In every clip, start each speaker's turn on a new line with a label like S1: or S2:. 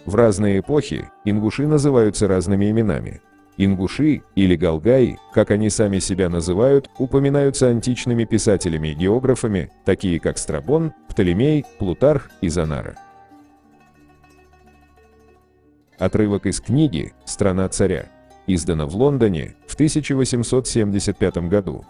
S1: В разные эпохи ингуши называются разными именами. Ингуши или галгаи, как они сами себя называют, упоминаются античными писателями и географами, такие как Страбон, Птолемей, Плутарх и Занара. Отрывок из книги «Страна царя», издана в Лондоне в 1875 году.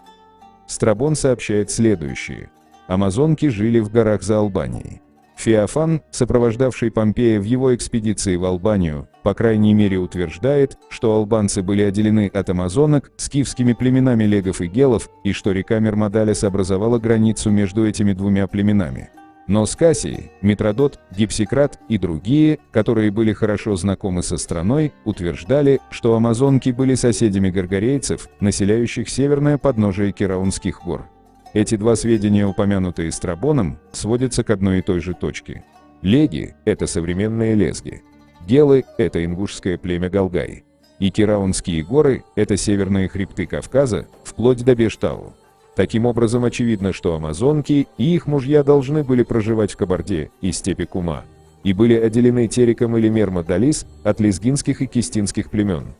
S1: Страбон сообщает следующее. Амазонки жили в горах за Албанией. Феофан, сопровождавший Помпея в его экспедиции в Албанию, по крайней мере утверждает, что албанцы были отделены от амазонок скифскими племенами легов и гелов, и что река Мермодалес образовала границу между этими двумя племенами. Но Скасий, Митродот, Гипсикрат и другие, которые были хорошо знакомы со страной, утверждали, что амазонки были соседями горгорейцев, населяющих северное подножие Кераунских гор. Эти два сведения, упомянутые Страбоном, сводятся к одной и той же точке. Леги – это современные лезги. Гелы – это ингушское племя Галгай. И Кераунские горы – это северные хребты Кавказа, вплоть до Бештау. Таким образом, очевидно, что амазонки и их мужья должны были проживать в Кабарде и степи Кума, и были отделены Териком или Мермодалис от лезгинских и кистинских племен.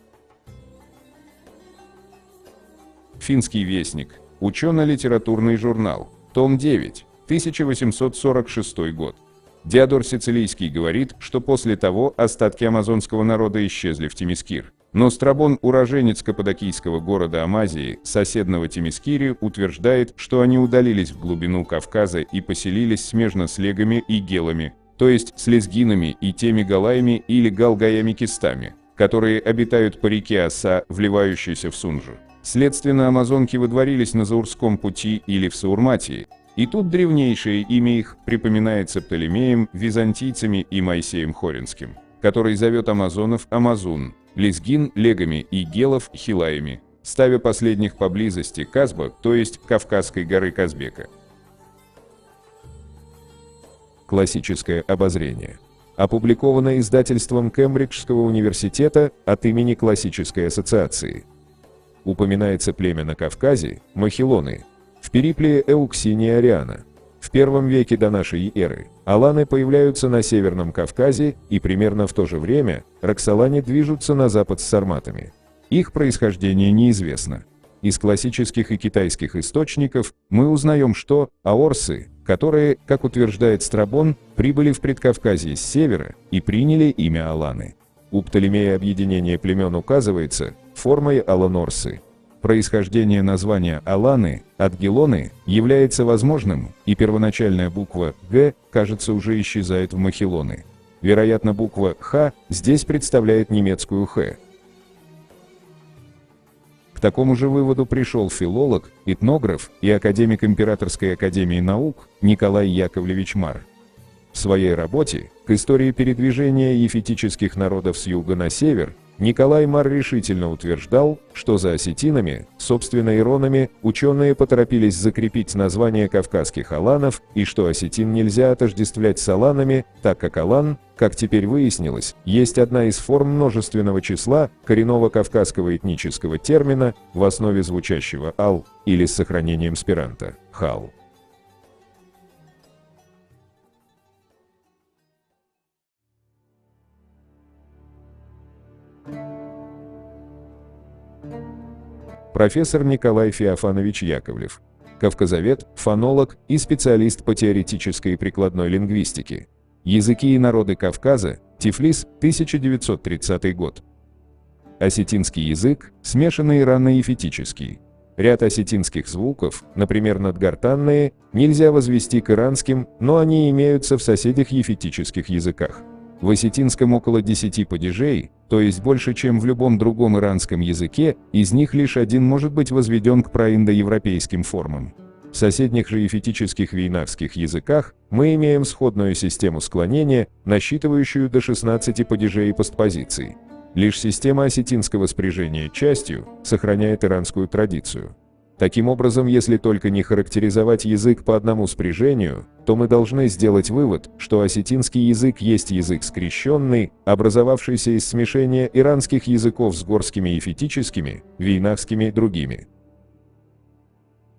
S1: Финский вестник. Учено-литературный журнал. Том 9. 1846 год. Диодор Сицилийский говорит, что после того остатки амазонского народа исчезли в Темискир. Но Страбон, уроженец каппадокийского города Амазии, соседного Темискири, утверждает, что они удалились в глубину Кавказа и поселились смежно с легами и гелами, то есть с лезгинами и теми галаями или галгаями-кистами, которые обитают по реке Оса, вливающейся в Сунжу. Следственно, амазонки выдворились на Заурском пути или в Саурматии, и тут древнейшее имя их припоминается Птолемеем, византийцами и Моисеем Хоринским, который зовет амазонов Амазун, лезгин легами и гелов хилаями, ставя последних поблизости Казба, то есть Кавказской горы Казбека. Классическое обозрение. Опубликовано издательством Кембриджского университета от имени Классической ассоциации. Упоминается племя на Кавказе, махилоны, в перипле Эуксинии Ариана. В первом веке до нашей эры аланы появляются на Северном Кавказе, и примерно в то же время роксолане движутся на запад с сарматами. Их происхождение неизвестно. Из классических и китайских источников мы узнаем, что аорсы, которые, как утверждает Страбон, прибыли в Предкавказье с севера и приняли имя аланы. У Птолемея объединение племен указывается формой аланорсы. Происхождение названия аланы от гелоны является возможным, и первоначальная буква «г», кажется, уже исчезает в махилоны. Вероятно, буква «х» здесь представляет немецкую «х». К такому же выводу пришел филолог, этнограф и академик Императорской академии наук Николай Яковлевич Мар. В своей работе к истории передвижения ефетических народов с юга на север Николай Мар решительно утверждал, что за осетинами, собственно иронами, ученые поторопились закрепить название кавказских аланов, и что осетин нельзя отождествлять с аланами, так как алан, как теперь выяснилось, есть одна из форм множественного числа, коренного кавказского этнического термина, в основе звучащего «ал» или с сохранением спиранта «хал». Профессор Николай Феофанович Яковлев, кавказовед, фонолог и специалист по теоретической и прикладной лингвистике. Языки и народы Кавказа, Тифлис, 1930 год. Осетинский язык, смешанный ирано-ефетический. Ряд осетинских звуков, например, надгортанные, нельзя возвести к иранским, но они имеются в соседних ефетических языках. В осетинском около 10 падежей, то есть больше, чем в любом другом иранском языке, из них лишь один может быть возведен к праиндоевропейским формам. В соседних же ефетических вейнавских языках мы имеем сходную систему склонения, насчитывающую до 16 падежей и постпозиций. Лишь система осетинского спряжения частью сохраняет иранскую традицию. Таким образом, если только не характеризовать язык по одному спряжению, то мы должны сделать вывод, что осетинский язык есть язык скрещенный, образовавшийся из смешения иранских языков с горскими ефетическими, вейнавскими и другими.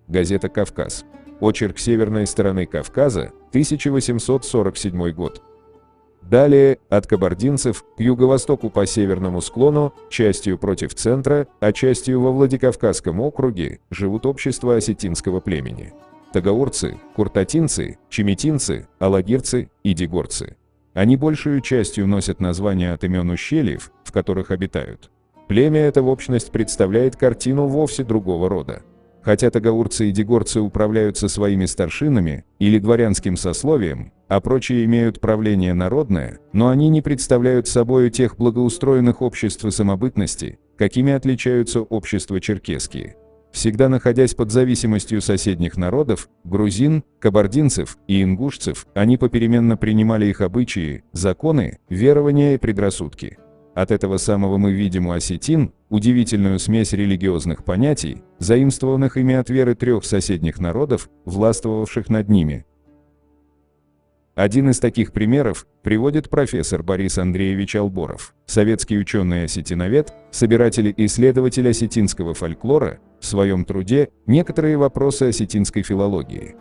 S1: Газета «Кавказ». Очерк северной стороны Кавказа, 1847 год. Далее, от кабардинцев к юго-востоку по северному склону, частью против центра, а частью во Владикавказском округе, живут общества осетинского племени. Тагаурцы, куртатинцы, чеметинцы, алагирцы и дигорцы. Они большую частью носят названия от имен ущельев, в которых обитают. Племя это в общность представляет картину вовсе другого рода. Хотя тагаурцы и дигорцы управляются своими старшинами или дворянским сословием, а прочие имеют правление народное, но они не представляют собою тех благоустроенных обществ и самобытности, какими отличаются общества черкесские. Всегда находясь под зависимостью соседних народов, грузин, кабардинцев и ингушцев, они попеременно принимали их обычаи, законы, верования и предрассудки. От этого самого мы видим у осетин удивительную смесь религиозных понятий, заимствованных ими от веры трех соседних народов, властвовавших над ними. Один из таких примеров приводит профессор Борис Андреевич Алборов, советский ученый-осетиновед, собиратель и исследователь осетинского фольклора, в своем труде «Некоторые вопросы осетинской филологии».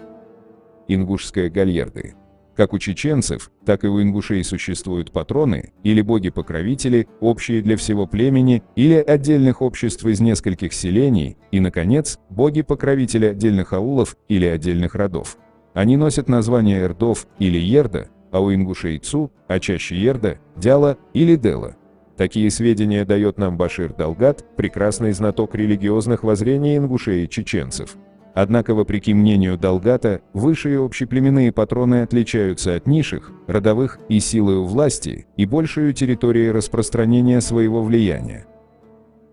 S1: Ингушская гальерды. Как у чеченцев, так и у ингушей существуют патроны, или боги-покровители, общие для всего племени, или отдельных обществ из нескольких селений, и, наконец, боги-покровители отдельных аулов или отдельных родов. Они носят название эрдов или ерда, а у ингушей цу, а чаще ерда, дяла или дела. Такие сведения дает нам Башир Далгат, прекрасный знаток религиозных воззрений ингушей и чеченцев. Однако, вопреки мнению Далгата, высшие общеплеменные патроны отличаются от низших, родовых и силою власти, и большую территорией распространения своего влияния.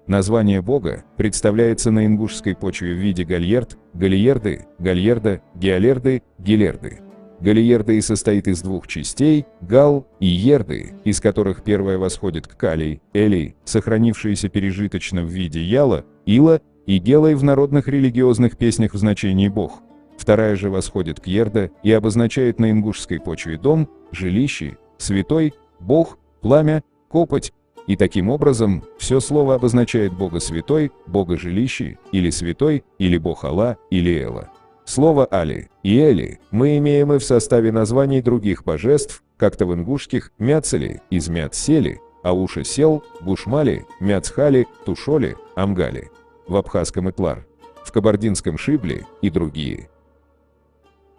S1: Название бога представляется на ингушской почве в виде гальерд, галиерды, гальерда, геолерды, гилерды. Галиерды состоит из двух частей – гал и ерды, из которых первая восходит к калий, элей, сохранившейся пережиточно в виде яла, ила, и гелой в народных религиозных песнях в значении «бог». Вторая же восходит к ерда и обозначает на ингушской почве дом, жилище, святой, бог, пламя, копоть, и таким образом все слово обозначает бога святой, бога жилище, или святой, или бог Алла, или Эла. Слово Али и Эли мы имеем и в составе названий других божеств, как-то в ингушских Мяцели из Мяцсели, Ауша Сел, Гушмали, Мяцхали, Тушоли, Амгали, в абхазском Итлар, в кабардинском Шибли и другие.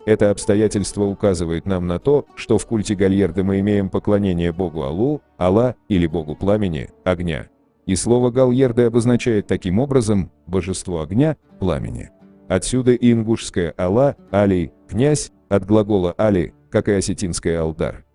S1: Это обстоятельство указывает нам на то, что в культе гальерды мы имеем поклонение богу Аллу, Алла или богу пламени, огня. И слово гальерды обозначает таким образом божество огня, пламени. Отсюда и ингушское Алла, Али, князь, от глагола Али, как и осетинское Алдар.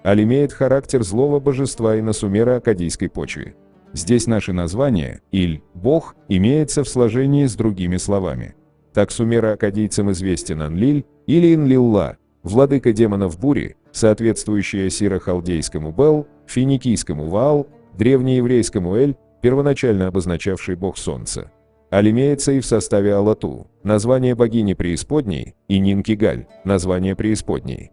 S1: Аль имеет характер злого божества и на сумеро-аккадийской почве. Здесь наше название, Иль, бог, имеется в сложении с другими словами. Так сумеро-аккадийцам известен Анлиль или Инлилла, владыка демонов бури, соответствующая сиро-халдейскому Бел, финикийскому Ваал, древнееврейскому Эль, первоначально обозначавший бог солнца. Аль имеется и в составе Алату, название богини преисподней, и Нинкигаль, название преисподней.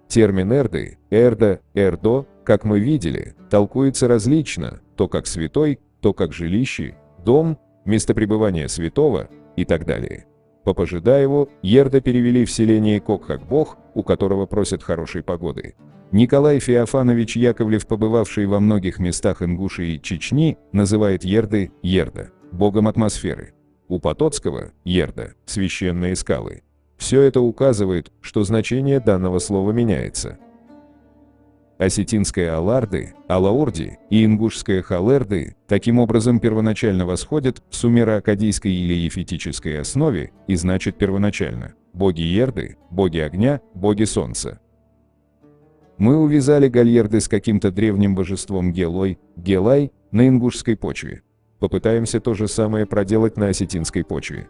S1: Термин эрды, эрда, эрдо, как мы видели, толкуется различно, то как святой, то как жилище, дом, место пребывания святого и так далее. По Пожидаеву, ерда перевели в селение Кок как бог, у которого просят хорошей погоды. Николай Феофанович Яковлев, побывавший во многих местах Ингушии и Чечни, называет ерды ерда, богом атмосферы. У Потоцкого – ерда, священные скалы. Все это указывает, что значение данного слова меняется. Осетинская Аларды, Алаурди и ингушская Халерды таким образом первоначально восходят в сумеро-аккадийской или ефетической основе и значит первоначально боги ерды, боги огня, боги солнца. Мы увязали гальерды с каким-то древним божеством Гелой, Гелай, на ингушской почве. Попытаемся то же самое проделать на осетинской почве.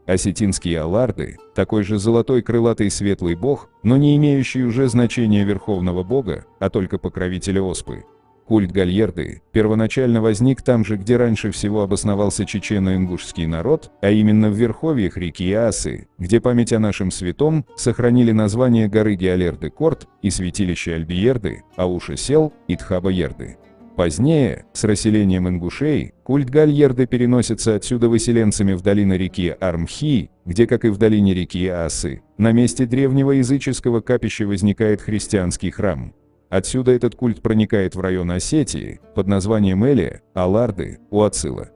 S1: Осетинские Аларды – такой же золотой крылатый светлый бог, но не имеющий уже значения верховного бога, а только покровителя Оспы. Культ гальерды первоначально возник там же, где раньше всего обосновался чечено-ингушский народ, а именно в верховьях реки Асы, где память о нашем святом сохранили название горы Геолерды-Корт и святилище Альбиерды, Ауша-Сел и Тхаба-Ерды. Позднее, с расселением ингушей, культ Гальерды переносится отсюда выселенцами в долины реки Армхи, где, как и в долине реки Асы, на месте древнего языческого капища возникает христианский храм. Отсюда этот культ проникает в район Осетии, под названием Элия, Аларды, у Ацила.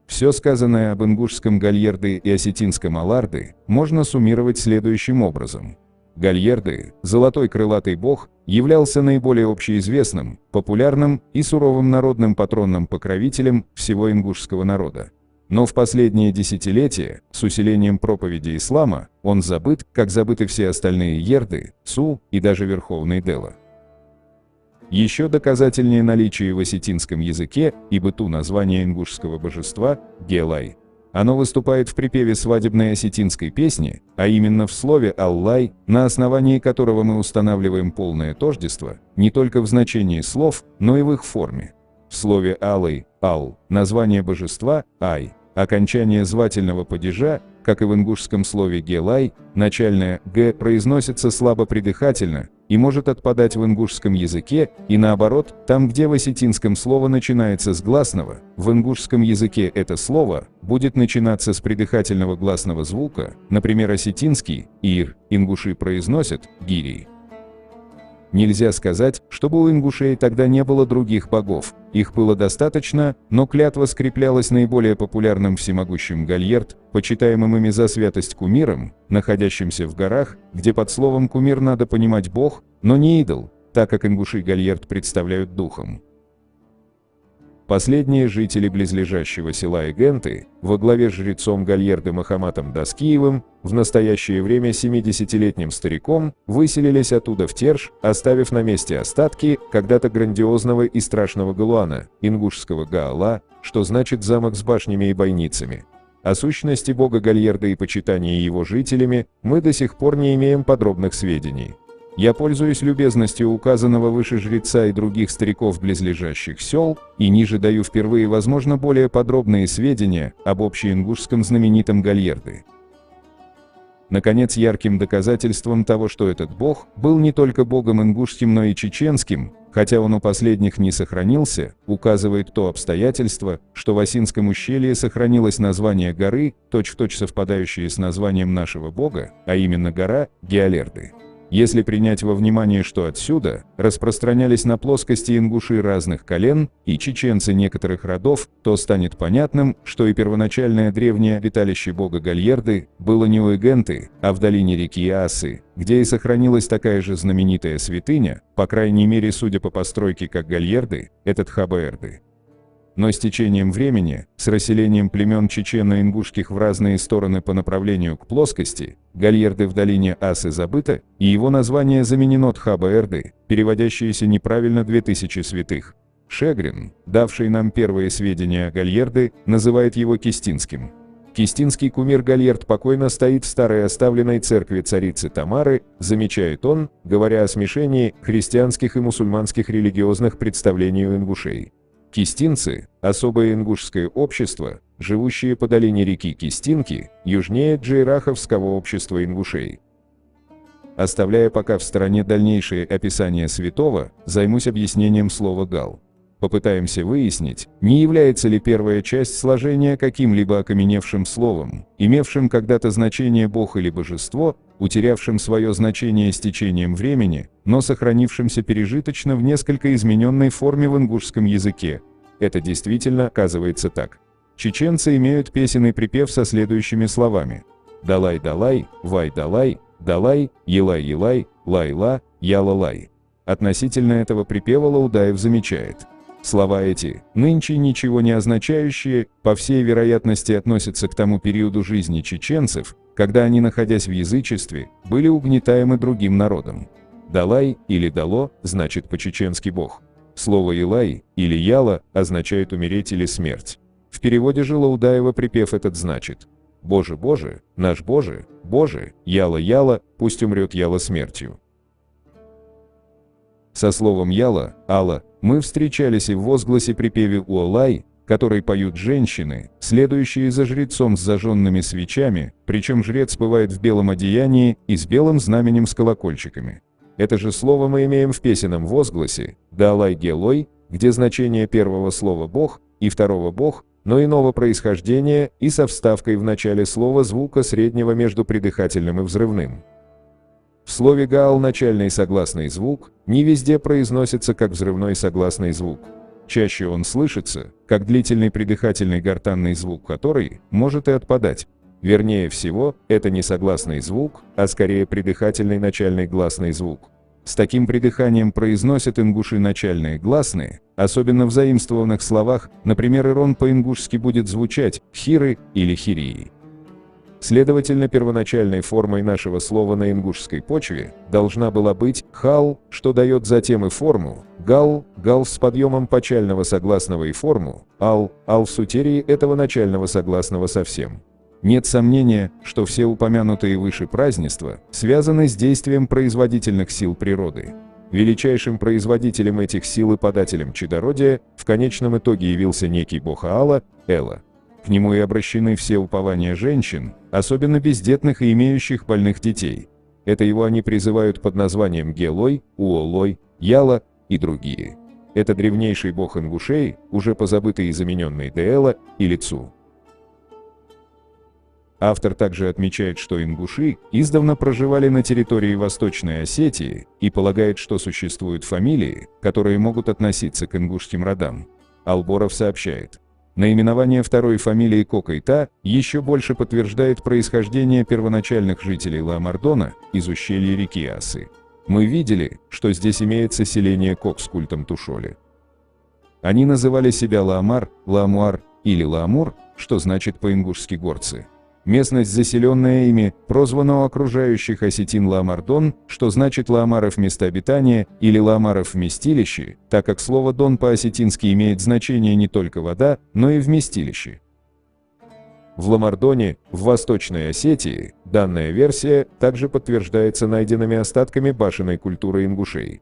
S1: Все сказанное об ингушском Гальерды и осетинском Аларды можно суммировать следующим образом. Гальерды, золотой крылатый бог, являлся наиболее общеизвестным, популярным и суровым народным патронным покровителем всего ингушского народа. Но в последние десятилетия, с усилением проповеди ислама, он забыт, как забыты все остальные ерды, Су и даже Верховный Дела. Еще доказательнее наличие в осетинском языке и быту названия ингушского божества – Гелай. Оно выступает в припеве свадебной осетинской песни, а именно в слове «Аллай», на основании которого мы устанавливаем полное тождество, не только в значении слов, но и в их форме. В слове «Алай» – «Ал» – название божества – «Ай», окончание звательного падежа, как и в ингушском слове «Гелай», начальное «г» произносится слабо-придыхательно и может отпадать в ингушском языке, и наоборот, там, где в осетинском слово начинается с гласного, в ингушском языке это слово будет начинаться с придыхательного гласного звука, например, осетинский «ир» ингуши произносят «гири». Нельзя сказать, чтобы у ингушей тогда не было других богов, их было достаточно, но клятва скреплялась наиболее популярным всемогущим Гальерд, почитаемым ими за святость кумиром, находящимся в горах, где под словом кумир надо понимать бог, но не идол, так как ингуши Гальерд представляют духом. Последние жители близлежащего села Эгенты, во главе с жрецом Гальерды Махаматом Даскиевым, в настоящее время 70-летним стариком, выселились оттуда в Терш, оставив на месте остатки когда-то грандиозного и страшного Галуана, ингушского Гаала, что значит замок с башнями и бойницами. О сущности бога Гальерды и почитании его жителями мы до сих пор не имеем подробных сведений. Я пользуюсь любезностью указанного выше жреца и других стариков близлежащих сел, и ниже даю впервые, возможно, более подробные сведения об общеингушском знаменитом Гальерды. Наконец, ярким доказательством того, что этот бог был не только богом ингушским, но и чеченским, хотя он у последних не сохранился, указывает то обстоятельство, что в Осинском ущелье сохранилось название горы, точь-в-точь совпадающее с названием нашего бога, а именно гора Геолерды. Если принять во внимание, что отсюда распространялись на плоскости ингуши разных колен и чеченцы некоторых родов, то станет понятным, что и первоначальное древнее обиталище бога Гальерды было не у Эгенты, а в долине реки Асы, где и сохранилась такая же знаменитая святыня, по крайней мере, судя по постройке как Гальерды, этот Хабаэрды. Но с течением времени, с расселением племен чечено-ингушских в разные стороны по направлению к плоскости, Гальерды в долине Асы забыто, и его название заменено Тхаба-Эрды, переводящееся неправильно 2000 святых. Шегрин, давший нам первые сведения о Гальерды, называет его Кистинским. Кистинский кумир Гальерд покойно стоит в старой оставленной церкви царицы Тамары, замечает он, говоря о смешении христианских и мусульманских религиозных представлений у ингушей. Кистинцы – особое ингушское общество, живущее по долине реки Кистинки, южнее Джейраховского общества ингушей. Оставляя пока в стороне дальнейшее описание святого, займусь объяснением слова «гал». Попытаемся выяснить, не является ли первая часть сложения каким-либо окаменевшим словом, имевшим когда-то значение бог или божество, утерявшим свое значение с течением времени, но сохранившимся пережиточно в несколько измененной форме в ингушском языке. Это действительно оказывается так. Чеченцы имеют песенный припев со следующими словами: «Далай-далай, вай-далай, далай, елай-елай, лай-ла, яла-лай». Относительно этого припева Лаудаев замечает: слова эти, нынче ничего не означающие, по всей вероятности относятся к тому периоду жизни чеченцев, когда они, находясь в язычестве, были угнетаемы другим народом. Далай или дало значит по-чеченски бог. Слово илай или яла означает умереть или смерть. В переводе же Лаудаева припев этот значит: «Боже, Боже, наш Боже, Боже, яла, яла, пусть умрет яла смертью». Со словом «яла», «ала» мы встречались и в возгласе-припеве «Уолай», который поют женщины, следующие за жрецом с зажженными свечами, причем жрец бывает в белом одеянии и с белым знаменем с колокольчиками. Это же слово мы имеем в песенном возгласе «Далай гелой», где значение первого слова «бог» и второго «бог», но иного происхождения и со вставкой в начале слова звука среднего между придыхательным и взрывным. В слове «гаал» начальный согласный звук не везде произносится как взрывной согласный звук. Чаще он слышится как длительный придыхательный гортанный звук, который может и отпадать. Вернее всего, это не согласный звук, а скорее придыхательный начальный гласный звук. С таким придыханием произносят ингуши начальные гласные, особенно в заимствованных словах, например, ирон по-ингушски будет звучать «хиры» или «хирии». Следовательно, первоначальной формой нашего слова на ингушской почве должна была быть «хал», что дает затем и форму «гал», «гал» с подъемом почального согласного и форму «ал», «ал» в сутерии этого начального согласного совсем. Нет сомнения, что все упомянутые выше празднества связаны с действием производительных сил природы. Величайшим производителем этих сил и подателем чадородия в конечном итоге явился некий бог Аала, Эла. К нему и обращены все упования женщин, особенно бездетных и имеющих больных детей. Это его они призывают под названием Гелой, Уолой, Яла и другие. Это древнейший бог ингушей, уже позабытый и замененный Деэла или Цу. Автор также отмечает, что ингуши издавна проживали на территории Восточной Осетии и полагает, что существуют фамилии, которые могут относиться к ингушским родам. Алборов сообщает: наименование второй фамилии Кокайта еще больше подтверждает происхождение первоначальных жителей Ла-Мардона из ущелья реки Асы. Мы видели, что здесь имеется селение Кок с культом Тушоли. Они называли себя Ла-Амар, Ла-Муар или Ла-Амур, что значит по-ингушски горцы. Местность, заселенная ими, прозвана у окружающих осетин Ла-Мардон, что значит Ла-Амаров место обитания или Ла-Амаров вместилище, так как слово «дон» по-осетински имеет значение не только вода, но и вместилище. В Ла-Мардоне, в Восточной Осетии, данная версия также подтверждается найденными остатками башенной культуры ингушей.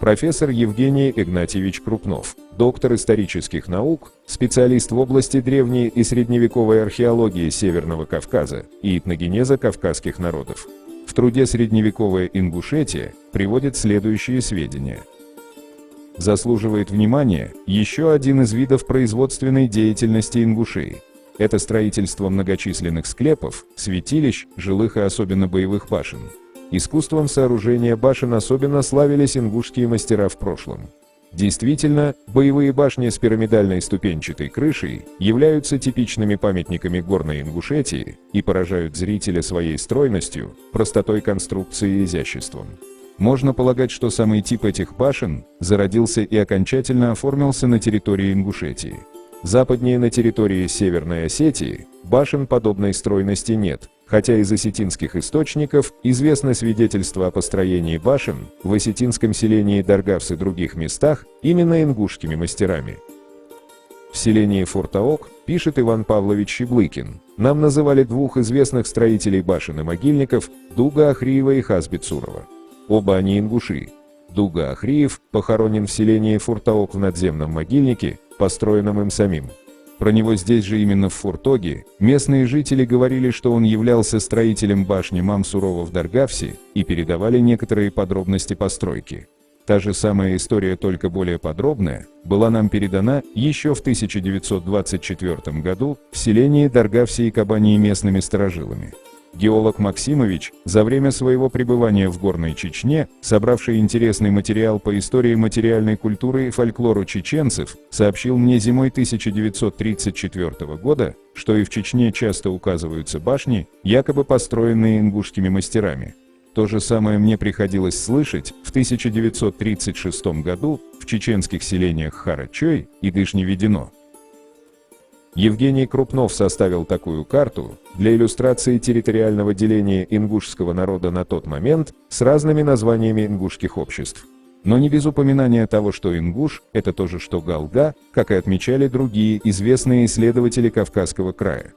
S1: Профессор Евгений Игнатьевич Крупнов, доктор исторических наук, специалист в области древней и средневековой археологии Северного Кавказа и этногенеза кавказских народов. В труде «Средневековая Ингушетия» приводит следующие сведения. Заслуживает внимания еще один из видов производственной деятельности ингушей. Это строительство многочисленных склепов, святилищ, жилых и особенно боевых башен. Искусством сооружения башен особенно славились ингушские мастера в прошлом. Действительно, боевые башни с пирамидальной ступенчатой крышей являются типичными памятниками горной Ингушетии и поражают зрителя своей стройностью, простотой конструкции и изяществом. Можно полагать, что самый тип этих башен зародился и окончательно оформился на территории Ингушетии. Западнее на территории Северной Осетии башен подобной стройности нет, хотя из осетинских источников известно свидетельство о построении башен в осетинском селении Даргавс и других местах именно ингушскими мастерами. В селении Фуртаок, пишет Иван Павлович Щеблыкин, нам называли двух известных строителей башен и могильников Дуга Ахриева и Хазби Цурова. Оба они ингуши. Дуга Ахриев похоронен в селении Фуртаок в надземном могильнике, построенном им самим. Про него здесь же именно в Фуртоге местные жители говорили, что он являлся строителем башни Мамсурова в Даргавсе и передавали некоторые подробности постройки. Та же самая история, только более подробная, была нам передана еще в 1924 году в селении Даргавсе и Кабании местными старожилами. Геолог Максимович, за время своего пребывания в Горной Чечне, собравший интересный материал по истории материальной культуры и фольклору чеченцев, сообщил мне зимой 1934 года, что и в Чечне часто указываются башни, якобы построенные ингушскими мастерами. То же самое мне приходилось слышать в 1936 году в чеченских селениях Хара-Чой и Дышни-Ведено. Евгений Крупнов составил такую карту для иллюстрации территориального деления ингушского народа на тот момент с разными названиями ингушских обществ. Но не без упоминания того, что ингуш – это то же, что галга, как и отмечали другие известные исследователи Кавказского края.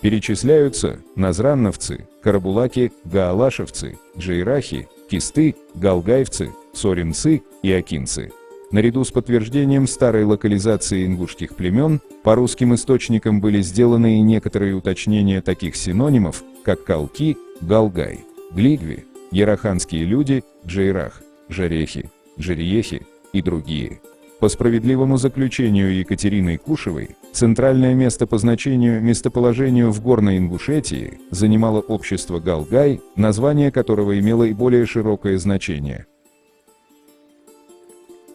S1: Перечисляются назранновцы, карабулаки, гаалашевцы, джейрахи, кисты, галгаевцы, соринцы и акинцы. Наряду с подтверждением старой локализации ингушских племен, по русским источникам были сделаны и некоторые уточнения таких синонимов, как калки, галгай, глигви, яраханские люди, джейрах, жарехи, джариехи и другие. По справедливому заключению Екатерины Кушевой, центральное место по местоположению в Горной Ингушетии занимало общество Галгай, название которого имело и более широкое значение.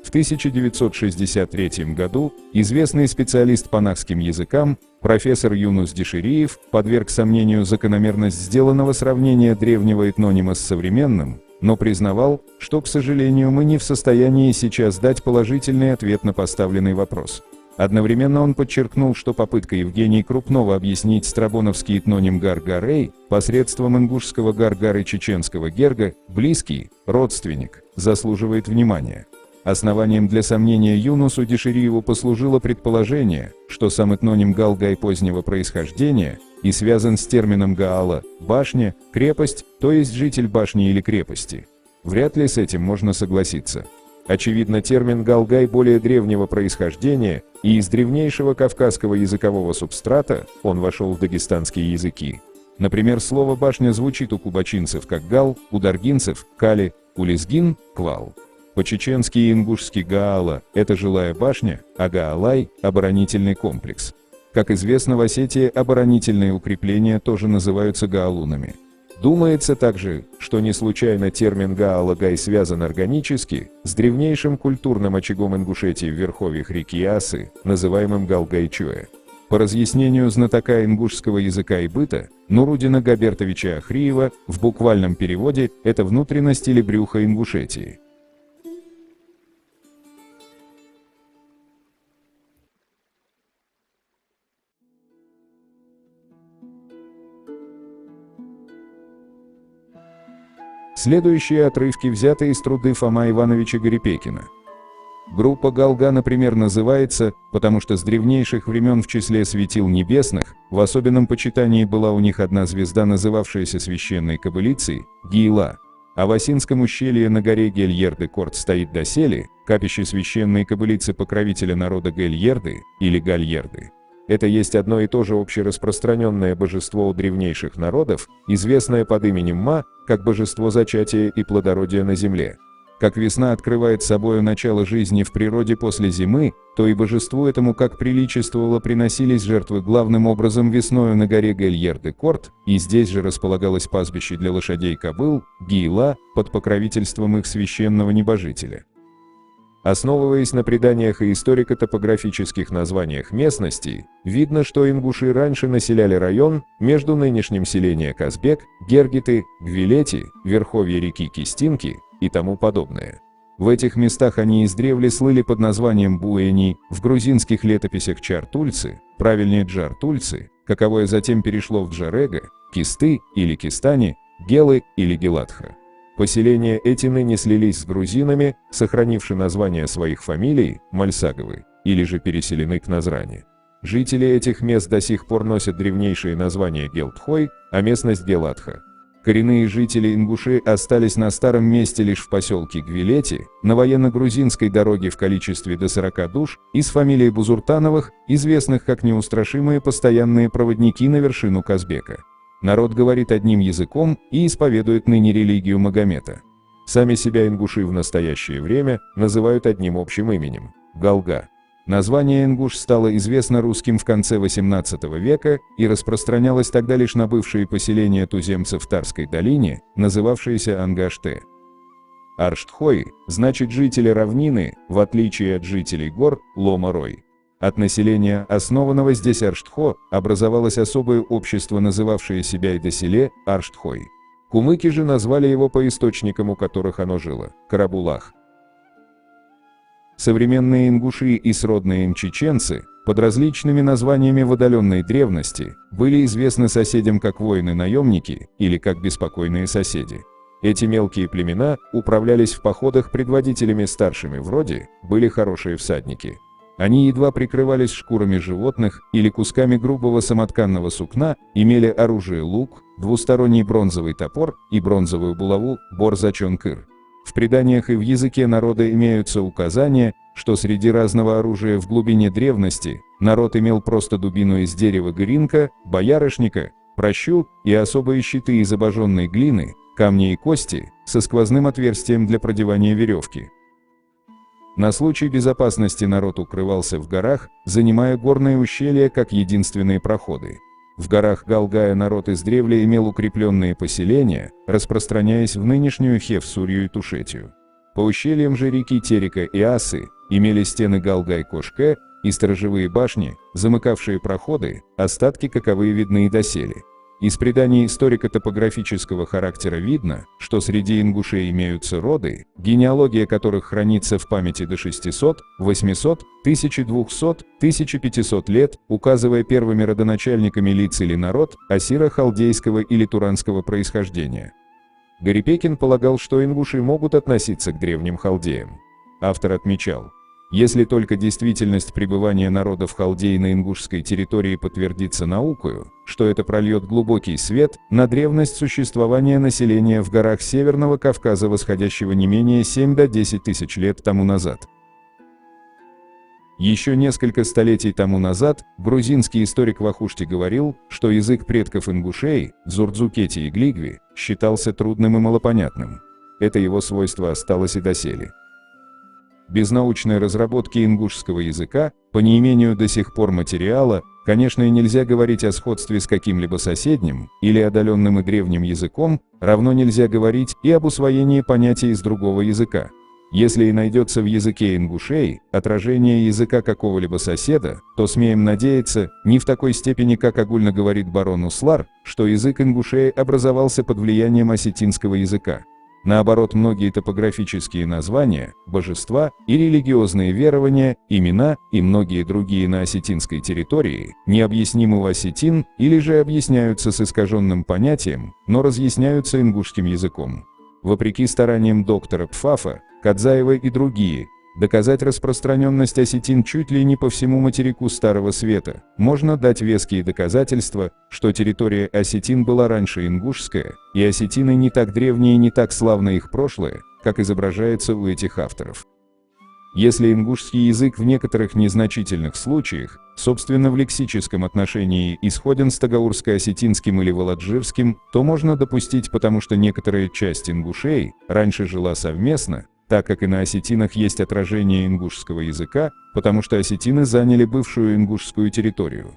S1: В 1963 году известный специалист по нахским языкам, профессор Юнус Дишириев, подверг сомнению закономерность сделанного сравнения древнего этнонима с современным, но признавал, что, к сожалению, мы не в состоянии сейчас дать положительный ответ на поставленный вопрос. Одновременно он подчеркнул, что попытка Евгения Крупнова объяснить страбоновский этноним Гаргарей посредством ингушского Гаргар и чеченского Герга, близкий, родственник, заслуживает внимания. Основанием для сомнения Юнусу Дишириеву послужило предположение, что сам этноним Галгай позднего происхождения и связан с термином Гаала – башня, крепость, то есть житель башни или крепости. Вряд ли с этим можно согласиться. Очевидно, термин Галгай более древнего происхождения, и из древнейшего кавказского языкового субстрата он вошел в дагестанские языки. Например, слово «башня» звучит у кубачинцев как «гал», у даргинцев – «кали», у лезгин – «квал». По-чеченски и ингушски Гаала – это жилая башня, а Гаалай – оборонительный комплекс. Как известно, в Осетии оборонительные укрепления тоже называются гаалунами. Думается также, что не случайно термин Гаала-Гай связан органически с древнейшим культурным очагом Ингушетии в верховьях реки Асы, называемым Галгайчуэ. По разъяснению знатока ингушского языка и быта, Нурудина Габертовича Ахриева, в буквальном переводе это внутренность или брюхо Ингушетии. Следующие отрывки взяты из труды Фома Ивановича Гарипекина. Группа Галга, например, называется, потому что с древнейших времен в числе светил небесных, в особенном почитании была у них одна звезда, называвшаяся священной кобылицей – Гиила. А в Осинском ущелье на горе Гельерды-Корт стоит доселе капище священной кобылицы покровителя народа Гельерды или Гальерды. Это есть одно и то же общераспространенное божество у древнейших народов, известное под именем Ма, как божество зачатия и плодородия на земле. Как весна открывает собою начало жизни в природе после зимы, то и божеству этому, как приличествовало, приносились жертвы главным образом весною на горе Гельерды-Корт, и здесь же располагалось пастбище для лошадей кобыл, Гиила, под покровительством их священного небожителя. Основываясь на преданиях и историко-топографических названиях местностей, видно, что ингуши раньше населяли район между нынешним селением Казбек, Гергиты, Гвилети, верховья реки Кистинки и тому подобное. В этих местах они издревле слыли под названием Буэни, в грузинских летописях Чартульцы, правильнее Джартульцы, каковое затем перешло в Джарега, Кисты или Кистани, Гелы или Геладха. Поселения эти ныне слились с грузинами, сохранивши названия своих фамилий, Мальсаговы, или же переселены к Назране. Жители этих мест до сих пор носят древнейшее название Гелтхой, а местность Геладха. Коренные жители ингуши остались на старом месте лишь в поселке Гвилети, на военно-грузинской дороге в количестве до 40 душ, из фамилии Бузуртановых, известных как неустрашимые постоянные проводники на вершину Казбека. Народ говорит одним языком и исповедует ныне религию Магомета. Сами себя ингуши в настоящее время называют одним общим именем – Галга. Название ингуш стало известно русским в конце XVIII века и распространялось тогда лишь на бывшие поселения туземцев в Тарской долине, называвшиеся Ангаште. Арштхой значит жители равнины, в отличие от жителей гор, Лома-Рой. От населения, основанного здесь Арштхо, образовалось особое общество, называвшее себя и доселе Арштхой. Кумыки же назвали его по источникам, у которых оно жило – Карабулах. Современные ингуши и сродные им чеченцы, под различными названиями в отдаленной древности, были известны соседям как воины-наемники или как беспокойные соседи. Эти мелкие племена управлялись в походах предводителями старшими в роде, были хорошие всадники. Они едва прикрывались шкурами животных или кусками грубого самотканного сукна, имели оружие лук, двусторонний бронзовый топор и бронзовую булаву борзачон-кыр. В преданиях и в языке народа имеются указания, что среди разного оружия в глубине древности народ имел просто дубину из дерева гринка, боярышника, пращу и особые щиты из обожженной глины, камня и кости со сквозным отверстием для продевания веревки. На случай безопасности народ укрывался в горах, занимая горные ущелья как единственные проходы. В горах Галгая народ издревле имел укрепленные поселения, распространяясь в нынешнюю Хевсурию и Тушетию. По ущельям же реки Терека и Асы имели стены Галгай-Кошке и сторожевые башни, замыкавшие проходы, остатки каковые видны и доселе. Из преданий историко-топографического характера видно, что среди ингушей имеются роды, генеалогия которых хранится в памяти до 600, 800, 1200, 1500 лет, указывая первыми родоначальниками лиц или народ ассиро-халдейского или туранского происхождения. Гарипекин полагал, что ингуши могут относиться к древним халдеям. Автор отмечал: если только действительность пребывания народа в Халдее на ингушской территории подтвердится наукою, что это прольет глубокий свет на древность существования населения в горах Северного Кавказа, восходящего не менее 7 до 10 тысяч лет тому назад. Еще несколько столетий тому назад грузинский историк Вахушти говорил, что язык предков ингушей, Дзурдзукети и Глигви, считался трудным и малопонятным. Это его свойство осталось и доселе. Без научной разработки ингушского языка, по неимению до сих пор материала, конечно, и нельзя говорить о сходстве с каким-либо соседним или отдаленным и древним языком, равно нельзя говорить и об усвоении понятий из другого языка. Если и найдется в языке ингушей отражение языка какого-либо соседа, то смеем надеяться, не в такой степени, как огульно говорит барон Услар, что язык ингушей образовался под влиянием осетинского языка. Наоборот, многие топографические названия, божества и религиозные верования, имена и многие другие на осетинской территории необъяснимы у осетин или же объясняются с искаженным понятием, но разъясняются ингушским языком. Вопреки стараниям доктора Пфафа, Кадзаева и другие, доказать распространенность осетин чуть ли не по всему материку Старого Света, можно дать веские доказательства, что территория осетин была раньше ингушская, и осетины не так древние и не так славно их прошлое, как изображается у этих авторов. Если ингушский язык в некоторых незначительных случаях, собственно в лексическом отношении, исходен с тагаурско-осетинским или володжирским, то можно допустить, потому что некоторая часть ингушей раньше жила совместно, так как и на осетинах есть отражение ингушского языка, потому что осетины заняли бывшую ингушскую территорию.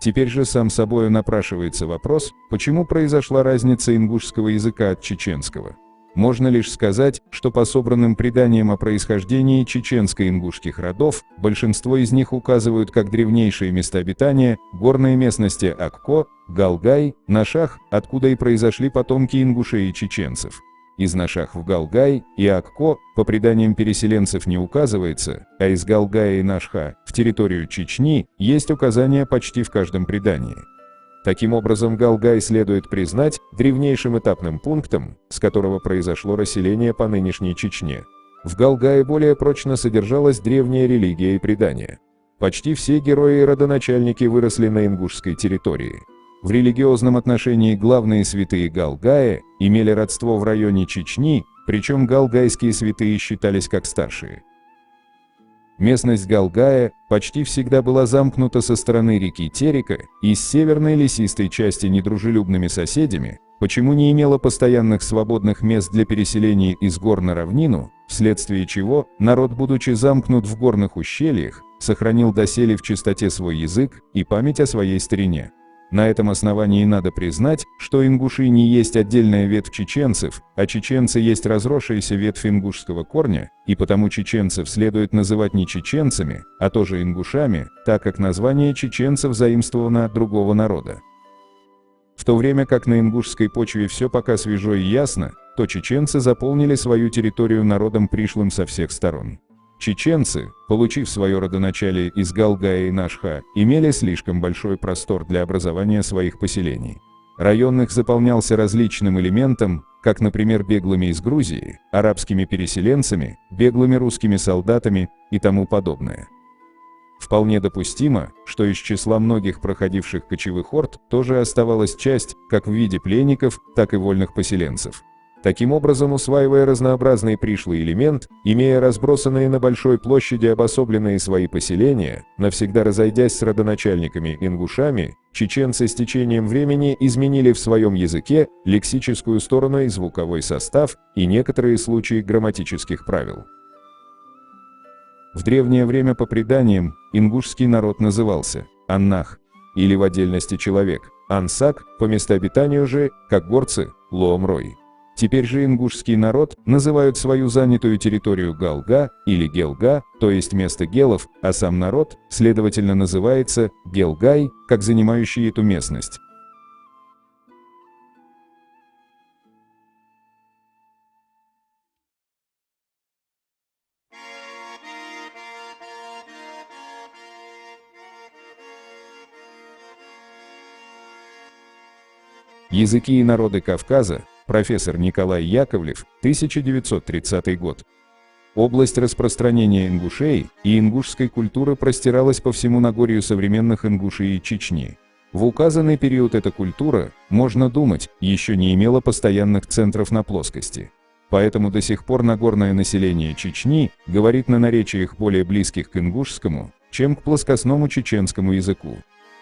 S1: Теперь же сам собой напрашивается вопрос, почему произошла разница ингушского языка от чеченского. Можно лишь сказать, что по собранным преданиям о происхождении чеченско-ингушских родов, большинство из них указывают как древнейшие места обитания горные местности Акко, Галгай, Нашах, откуда и произошли потомки ингушей и чеченцев. Из Нашах в Галгай и Акко по преданиям переселенцев не указывается, а из Галгая и Нашха в территорию Чечни есть указания почти в каждом предании. Таким образом, Галгай следует признать древнейшим этапным пунктом, с которого произошло расселение по нынешней Чечне. В Галгае более прочно содержалась древняя религия и предания. Почти все герои и родоначальники выросли на ингушской территории. В религиозном отношении главные святые Галгая имели родство в районе Чечни, причем галгайские святые считались как старшие. Местность Галгая почти всегда была замкнута со стороны реки Терека и с северной лесистой части недружелюбными соседями, почему не имела постоянных свободных мест для переселения из гор на равнину, вследствие чего народ, будучи замкнут в горных ущельях, сохранил доселе в чистоте свой язык и память о своей старине. На этом основании надо признать, что ингуши не есть отдельная ветвь чеченцев, а чеченцы есть разросшаяся ветвь ингушского корня, и потому чеченцев следует называть не чеченцами, а тоже ингушами, так как название чеченцев заимствовано от другого народа. В то время как на ингушской почве все пока свежо и ясно, то чеченцы заполнили свою территорию народом пришлым со всех сторон. Чеченцы, получив свое родоначалие из Галгая и Нашха, имели слишком большой простор для образования своих поселений. Район их заполнялся различным элементом, как, например, беглыми из Грузии, арабскими переселенцами, беглыми русскими солдатами и тому подобное. Вполне допустимо, что из числа многих проходивших кочевых орд тоже оставалась часть, как в виде пленников, так и вольных поселенцев. Таким образом, усваивая разнообразный пришлый элемент, имея разбросанные на большой площади обособленные свои поселения, навсегда разойдясь с родоначальниками-ингушами, чеченцы с течением времени изменили в своем языке лексическую сторону и звуковой состав, и некоторые случаи грамматических правил. В древнее время, по преданиям, ингушский народ назывался «аннах» или в отдельности человек, «ансак», по местообитанию же, как горцы, «лоомрой». Теперь же ингушский народ называют свою занятую территорию Галга или Гелга, то есть место гелов, а сам народ, следовательно, называется Гелгай, как занимающий эту местность. Языки и народы Кавказа. Профессор Николай Яковлев, 1930 год. Область распространения ингушей и ингушской культуры простиралась по всему Нагорью современных Ингушии и Чечни. В указанный период эта культура, можно думать, еще не имела постоянных центров на плоскости. Поэтому до сих пор нагорное население Чечни говорит на наречиях более близких к ингушскому, чем к плоскостному чеченскому языку.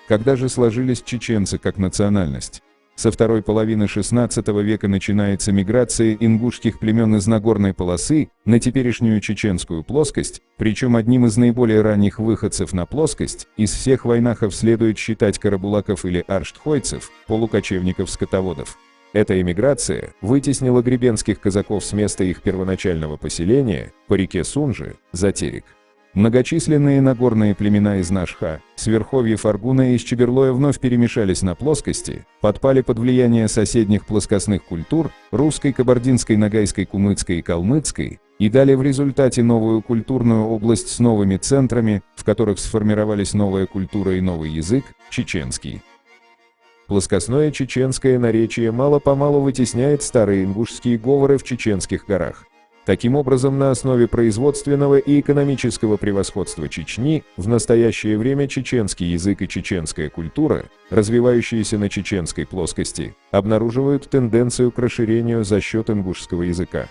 S1: Когда же сложились чеченцы как национальность? Со второй половины XVI века начинается миграция ингушских племен из Нагорной полосы на теперешнюю чеченскую плоскость, причем одним из наиболее ранних выходцев на плоскость из всех вайнахов следует считать карабулаков или арштхойцев, полукочевников-скотоводов. Эта эмиграция вытеснила гребенских казаков с места их первоначального поселения по реке Сунжи, за Терек. Многочисленные нагорные племена из Нашха, с верховьев Аргуна и из Чеберлоя вновь перемешались на плоскости, подпали под влияние соседних плоскостных культур, русской, кабардинской, ногайской, кумыцкой и калмыцкой, и дали в результате новую культурную область с новыми центрами, в которых сформировались новая культура и новый язык – чеченский. Плоскостное чеченское наречие мало-помалу вытесняет старые ингушские говоры в чеченских горах. Таким образом, на основе производственного и экономического превосходства Чечни, в настоящее время чеченский язык и чеченская культура, развивающиеся на чеченской плоскости, обнаруживают тенденцию к расширению за счет ингушского языка.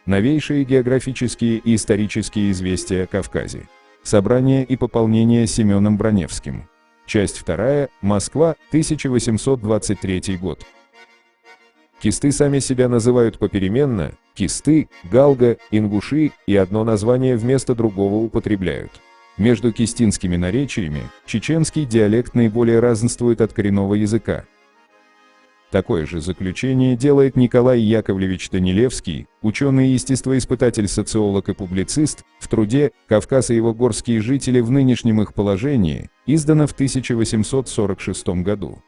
S1: Новейшие географические и исторические известия о Кавказе. Собрание и пополнение Семеном Броневским. Часть 2. Москва, 1823 год. Кисты сами себя называют попеременно – кисты, галга, ингуши, и одно название вместо другого употребляют. Между кистинскими наречиями чеченский диалект наиболее разнствует от коренного языка. Такое же заключение делает Николай Яковлевич Данилевский, ученый-естествоиспытатель, социолог и публицист, в труде «Кавказ и его горские жители в нынешнем их положении», издано в 1846 году.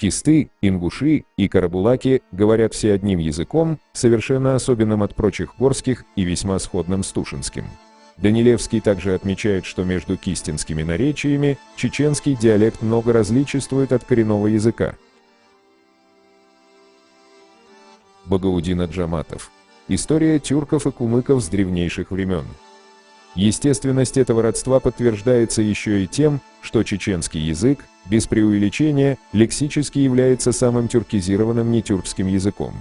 S1: Кисты, ингуши и карабулаки говорят все одним языком, совершенно особенным от прочих горских и весьма сходным с тушинским. Данилевский также отмечает, что между кистинскими наречиями чеченский диалект много различествует от коренного языка. Багаудин Аджаматов. История тюрков и кумыков с древнейших времен. Естественность этого родства подтверждается еще и тем, что чеченский язык, без преувеличения, лексически является самым тюркизированным нетюркским языком.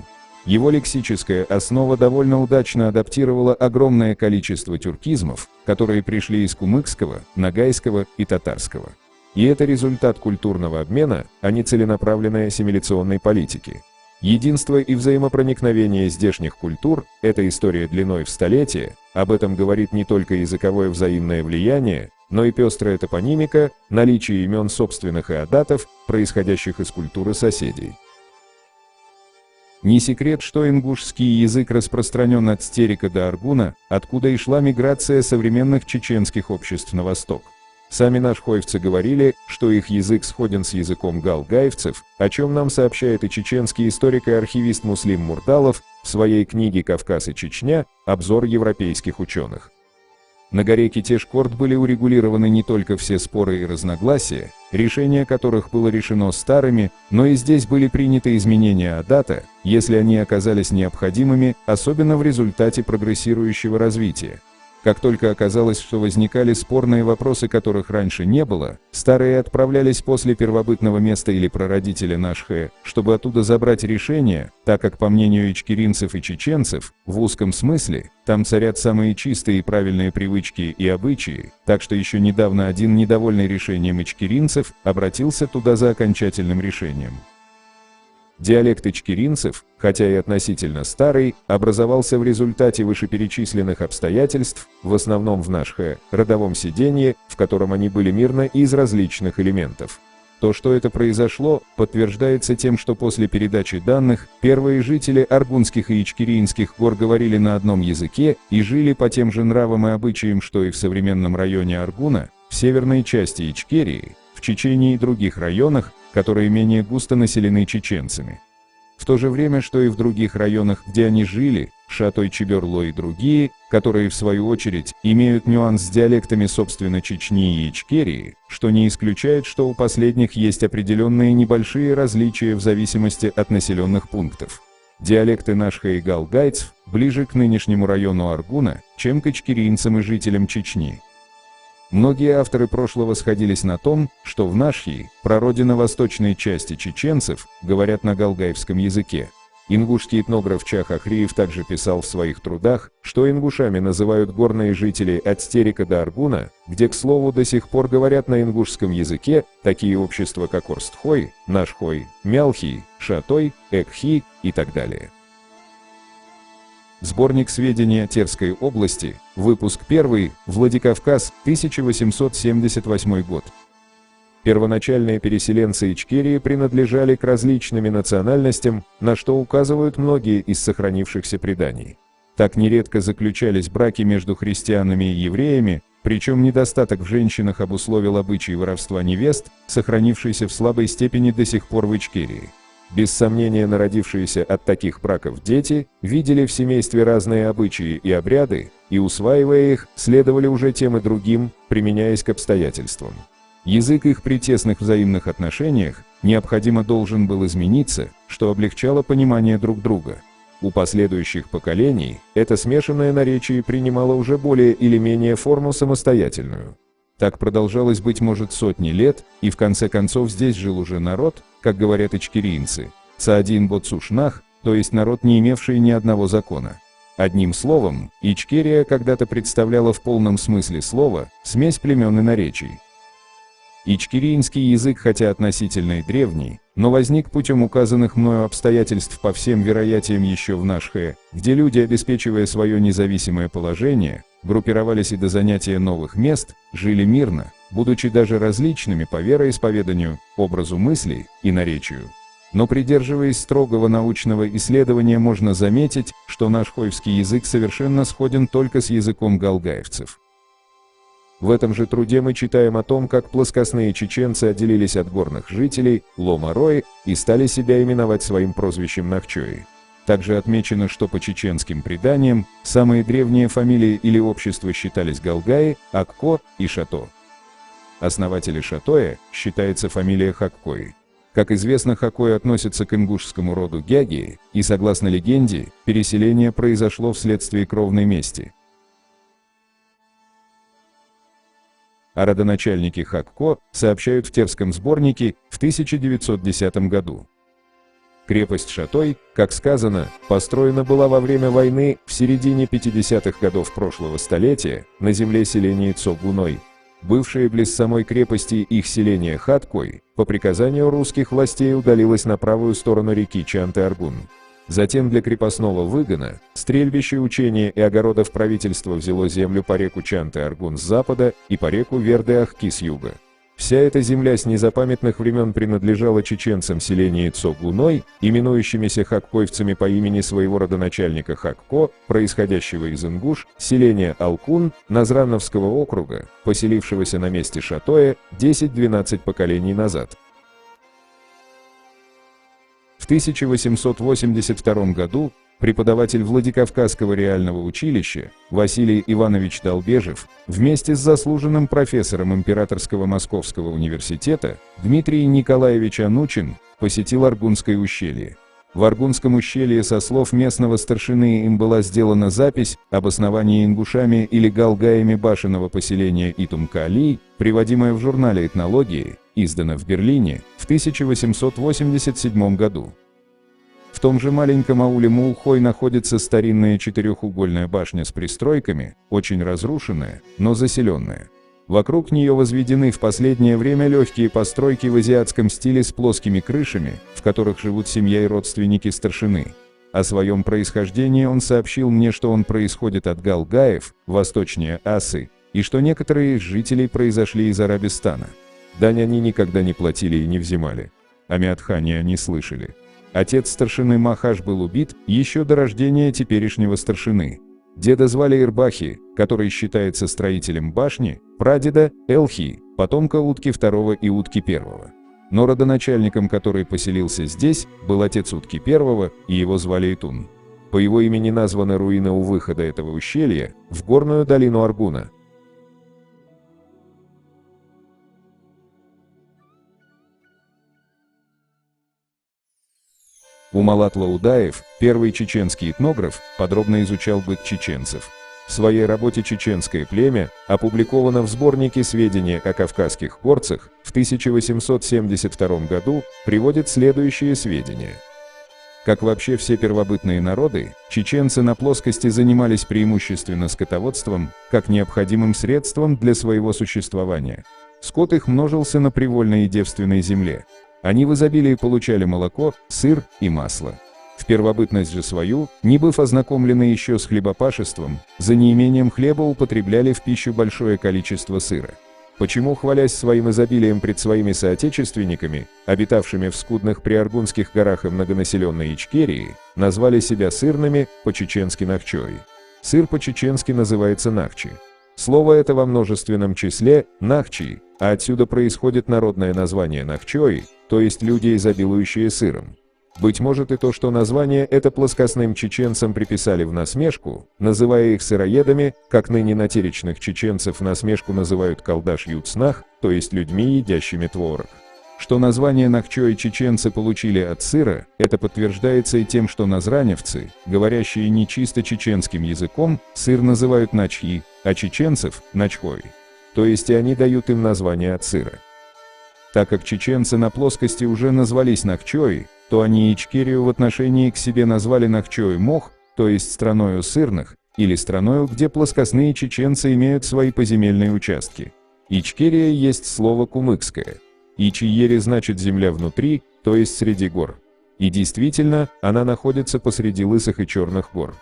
S1: Его лексическая основа довольно удачно адаптировала огромное количество тюркизмов, которые пришли из кумыкского, ногайского и татарского. И это результат культурного обмена, а не целенаправленной ассимиляционной политики. Единство и взаимопроникновение здешних культур – это история длиной в столетия, об этом говорит не только языковое взаимное влияние, но и пестрая топонимика, наличие имен собственных и адатов, происходящих из культуры соседей. Не секрет, что ингушский язык распространен от Терека до Аргуна, откуда и шла миграция современных чеченских обществ на восток. Сами нашхойвцы говорили, что их язык сходен с языком галгаевцев, о чем нам сообщает и чеченский историк и архивист Муслим Мурталов в своей книге «Кавказ и Чечня. Обзор европейских ученых». На горе Китеш-Корд были урегулированы не только все споры и разногласия, решение которых было решено старыми, но и здесь были приняты изменения адата, если они оказались необходимыми, особенно в результате прогрессирующего развития. Как только оказалось, что возникали спорные вопросы, которых раньше не было, старые отправлялись после первобытного места или прародителя Нашхе, чтобы оттуда забрать решение, так как, по мнению ичкеринцев и чеченцев, в узком смысле, там царят самые чистые и правильные привычки и обычаи, так что еще недавно один недовольный решением ичкеринцев обратился туда за окончательным решением. Диалект ичкеринцев, хотя и относительно старый, образовался в результате вышеперечисленных обстоятельств, в основном в Нашхе, родовом седении, в котором они были мирно из различных элементов. То, что это произошло, подтверждается тем, что после передачи данных, первые жители Аргунских и Ичкерийских гор говорили на одном языке и жили по тем же нравам и обычаям, что и в современном районе Аргуна, в северной части Ичкерии, в Чечении и других районах, которые менее густо населены чеченцами. В то же время, что и в других районах, где они жили, Шатой, Чеберло и другие, которые в свою очередь имеют нюанс с диалектами собственно Чечни и Ичкерии, что не исключает, что у последних есть определенные небольшие различия в зависимости от населенных пунктов. Диалекты Нашха и галгайцев ближе к нынешнему району Аргуна, чем к ичкерийцам и жителям Чечни. Многие авторы прошлого сходились на том, что в Нашхи, прародина восточной части чеченцев, говорят на галгаевском языке. Ингушский этнограф Чах Ахриев также писал в своих трудах, что ингушами называют горные жители от Стерека до Аргуна, где, к слову, до сих пор говорят на ингушском языке такие общества, как Орстхой, Нашхой, Мялхий, Шатой, Экхи и так далее. Сборник сведений о Терской области, выпуск 1, Владикавказ, 1878 год. Первоначальные переселенцы Ичкерии принадлежали к различным национальностям, на что указывают многие из сохранившихся преданий. Так нередко заключались браки между христианами и евреями, причем недостаток в женщинах обусловил обычай воровства невест, сохранившийся в слабой степени до сих пор в Ичкерии. Без сомнения, народившиеся от таких браков дети видели в семействе разные обычаи и обряды, и, усваивая их, следовали уже тем и другим, применяясь к обстоятельствам. Язык их при тесных взаимных отношениях необходимо должен был измениться, что облегчало понимание друг друга. У последующих поколений это смешанное наречие принимало уже более или менее форму самостоятельную. Так продолжалось, быть может, сотни лет, и в конце концов здесь жил уже народ, как говорят ичкерийцы, Цаадин Боцушнах, то есть народ, не имевший ни одного закона. Одним словом, Ичкерия когда-то представляла в полном смысле слова смесь племен и наречий. Ичкерийский язык, хотя относительно и древний, но возник путем указанных мною обстоятельств по всем вероятиям еще в Нашхе, где люди, обеспечивая свое независимое положение, группировались и до занятия новых мест, жили мирно, будучи даже различными по вероисповеданию, образу мыслей и наречию. Но придерживаясь строгого научного исследования, можно заметить, что нашхойский язык совершенно сходен только с языком галгаевцев. В этом же труде мы читаем о том, как плоскостные чеченцы отделились от горных жителей, Ломарои, и стали себя именовать своим прозвищем Нахчои. Также отмечено, что по чеченским преданиям самые древние фамилии или общества считались Галгаи, Акко и Шато. Основатели Шатоя считается фамилия Хаккои. Как известно, Хаккои относится к ингушскому роду Гягии, и, согласно легенде, переселение произошло вследствие кровной мести. О родоначальнике Хакко сообщают в Терском сборнике в 1910 году. Крепость Шатой, как сказано, построена была во время войны в середине 50-х годов прошлого столетия на земле селения Цогуной. Бывшее близ самой крепости их селение Хаткой по приказанию русских властей удалилось на правую сторону реки Чанты-Аргун. Затем для крепостного выгона, стрельбища, учения и огородов правительство взяло землю по реку Чанты-Аргун с запада и по реку Верде-Ахки с юга. Вся эта земля с незапамятных времен принадлежала чеченцам селения Цогуной, именующимися хаккоевцами по имени своего родоначальника Хакко, происходящего из Ингуш, селения Алкун, Назрановского округа, поселившегося на месте Шатоя 10-12 поколений назад. В 1882 году преподаватель Владикавказского реального училища Василий Иванович Долбежев вместе с заслуженным профессором Императорского Московского университета Дмитрий Николаевич Анучин посетил Аргунское ущелье. В Аргунском ущелье, со слов местного старшины, им была сделана запись об основании ингушами или галгаями башенного поселения Итумкали, приводимая в журнале «Этнологии», издана в Берлине в 1887 году. В том же маленьком ауле Мулхой находится старинная четырехугольная башня с пристройками, очень разрушенная, но заселенная. Вокруг нее возведены в последнее время легкие постройки в азиатском стиле с плоскими крышами, в которых живут семья и родственники старшины. О своем происхождении он сообщил мне, что он происходит от галгаев, восточнее Асы, и что некоторые из жителей произошли из Арабистана. Дань они никогда не платили и не взимали. О Миатхане они слышали. Отец старшины Махаш был убит еще до рождения теперешнего старшины. Деда звали Ирбахи, который считается строителем башни, прадеда – Элхи, потомка Утки II и Утки I. Но родоначальником, который поселился здесь, был отец Утки I, и его звали Итун. По его имени названы руины у выхода этого ущелья в горную долину Аргуна. Умалат Лаудаев, первый чеченский этнограф, подробно изучал быт чеченцев. В своей работе «Чеченское племя» опубликовано в сборнике «Сведения о кавказских горцах» в 1872 году приводит следующие сведения. Как вообще все первобытные народы, чеченцы на плоскости занимались преимущественно скотоводством, как необходимым средством для своего существования. Скот их множился на привольной и девственной земле. Они в изобилии получали молоко, сыр и масло. В первобытность же свою, не быв ознакомлены еще с хлебопашеством, за неимением хлеба употребляли в пищу большое количество сыра. Почему, хвалясь своим изобилием пред своими соотечественниками, обитавшими в скудных приаргунских горах и многонаселенной Ичкерии, назвали себя сырными, по-чеченски Нахчой. Сыр по-чеченски называется Нахчи. Слово это во множественном числе «нахчи», а отсюда происходит народное название Нахчой, то есть люди, изобилующие сыром. Быть может и то, что название это плоскостным чеченцам приписали в насмешку, называя их сыроедами, как ныне натеречных чеченцев в насмешку называют колдаш-юцнах, то есть людьми, едящими творог. Что название Нахчой чеченцы получили от сыра, это подтверждается и тем, что назраневцы, говорящие не чисто чеченским языком, сыр называют начхи, а чеченцев – начхой. То есть и они дают им название от сыра. Так как чеченцы на плоскости уже назвались Нахчой, то они Ичкерию в отношении к себе назвали Нахчой-Мох, то есть страною сырных, или страною, где плоскостные чеченцы имеют свои поземельные участки. Ичкерия есть слово кумыкское. Ичиери значит земля внутри, то есть среди гор. И действительно, она находится посреди лысых и черных гор.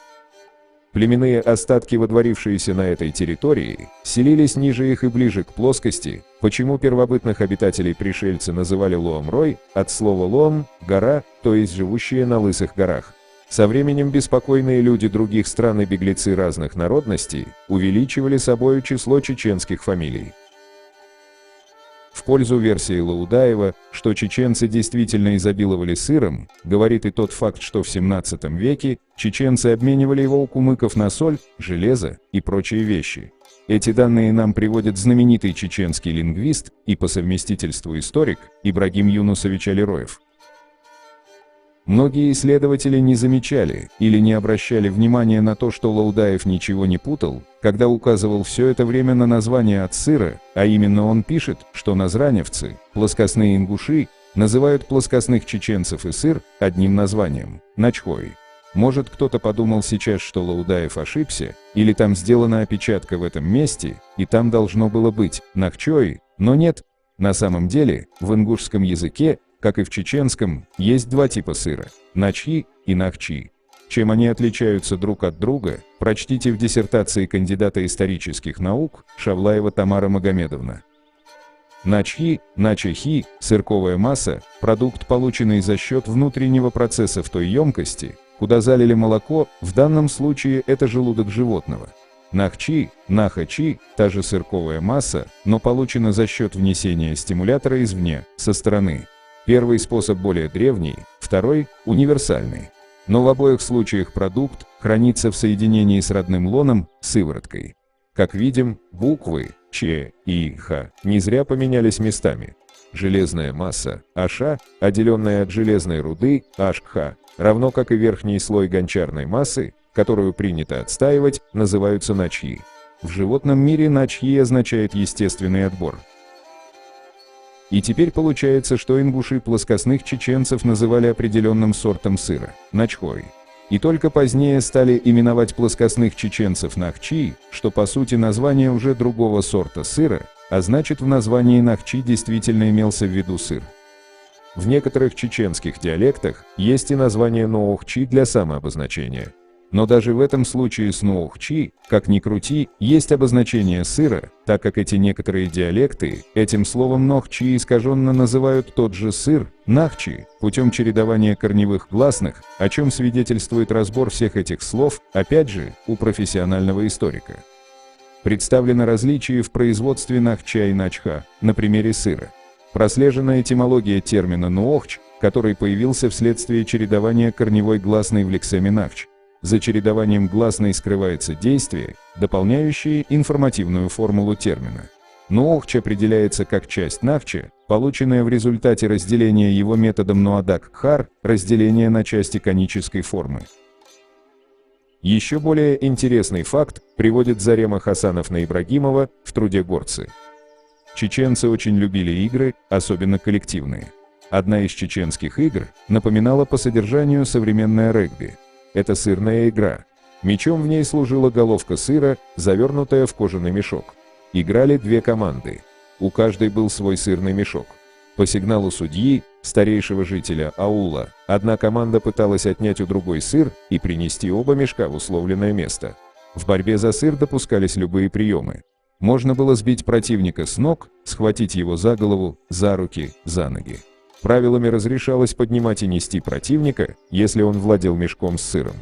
S1: Племенные остатки, водворившиеся на этой территории, селились ниже их и ближе к плоскости, почему первобытных обитателей пришельцы называли Лоомрой, от слова Лоом – гора, то есть живущие на лысых горах. Со временем беспокойные люди других стран и беглецы разных народностей увеличивали собою число чеченских фамилий. В пользу версии Лаудаева, что чеченцы действительно изобиловали сыром, говорит и тот факт, что в 17 веке чеченцы обменивали его у кумыков на соль, железо и прочие вещи. Эти данные нам приводит знаменитый чеченский лингвист и по совместительству историк Ибрагим Юнусович Алироев. Многие исследователи не замечали или не обращали внимания на то, что Лаудаев ничего не путал, когда указывал все это время на название от сыра, а именно он пишет, что назраневцы, плоскостные ингуши, называют плоскостных чеченцев и сыр одним названием – начхой. Может, кто-то подумал сейчас, что Лаудаев ошибся, или там сделана опечатка в этом месте, и там должно было быть «нахчой», но нет. На самом деле, в ингушском языке, как и в чеченском, есть два типа сыра – начхи и нахчи. Чем они отличаются друг от друга, прочтите в диссертации кандидата исторических наук Шавлаева Тамара Магомедовна. Начхи, начехи, сырковая масса – продукт, полученный за счет внутреннего процесса в той емкости, куда залили молоко, в данном случае это желудок животного. Нахчи, нахачи – та же сырковая масса, но получена за счет внесения стимулятора извне, со стороны. Первый способ более древний, второй – универсальный. Но в обоих случаях продукт хранится в соединении с родным лоном, сывороткой. Как видим, буквы Ч и Х не зря поменялись местами. Железная масса, Аша, отделенная от железной руды, HH, равно как и верхний слой гончарной массы, которую принято отстаивать, называются начьи. В животном мире начьи означает естественный отбор. И теперь получается, что ингуши плоскостных чеченцев называли определенным сортом сыра – начхой. И только позднее стали именовать плоскостных чеченцев нахчи, что по сути название уже другого сорта сыра, а значит в названии нахчи действительно имелся в виду сыр. В некоторых чеченских диалектах есть и название ноохчи для самообозначения. Но даже в этом случае с ноохчи, как ни крути, есть обозначение сыра, так как эти некоторые диалекты этим словом нохчи искаженно называют тот же сыр, нахчи, путем чередования корневых гласных, о чем свидетельствует разбор всех этих слов, опять же, у профессионального историка. Представлено различие в производстве нахча и начха, на примере сыра. Прослежена этимология термина ноохч, который появился вследствие чередования корневой гласной в лексеме нахч. За чередованием гласной скрывается действие, дополняющее информативную формулу термина. Ноохч определяется как часть нахча, полученная в результате разделения его методом нуадак-хар, разделения на части конической формы. Еще более интересный факт приводит Зарема Хасановна-Ибрагимова в труде «Горцы». Чеченцы очень любили игры, особенно коллективные. Одна из чеченских игр напоминала по содержанию современное регби. Это сырная игра. Мячом в ней служила головка сыра, завернутая в кожаный мешок. Играли две команды. У каждой был свой сырный мешок. По сигналу судьи, старейшего жителя аула, одна команда пыталась отнять у другой сыр и принести оба мешка в условленное место. В борьбе за сыр допускались любые приемы. Можно было сбить противника с ног, схватить его за голову, за руки, за ноги. Правилами разрешалось поднимать и нести противника, если он владел мешком с сыром.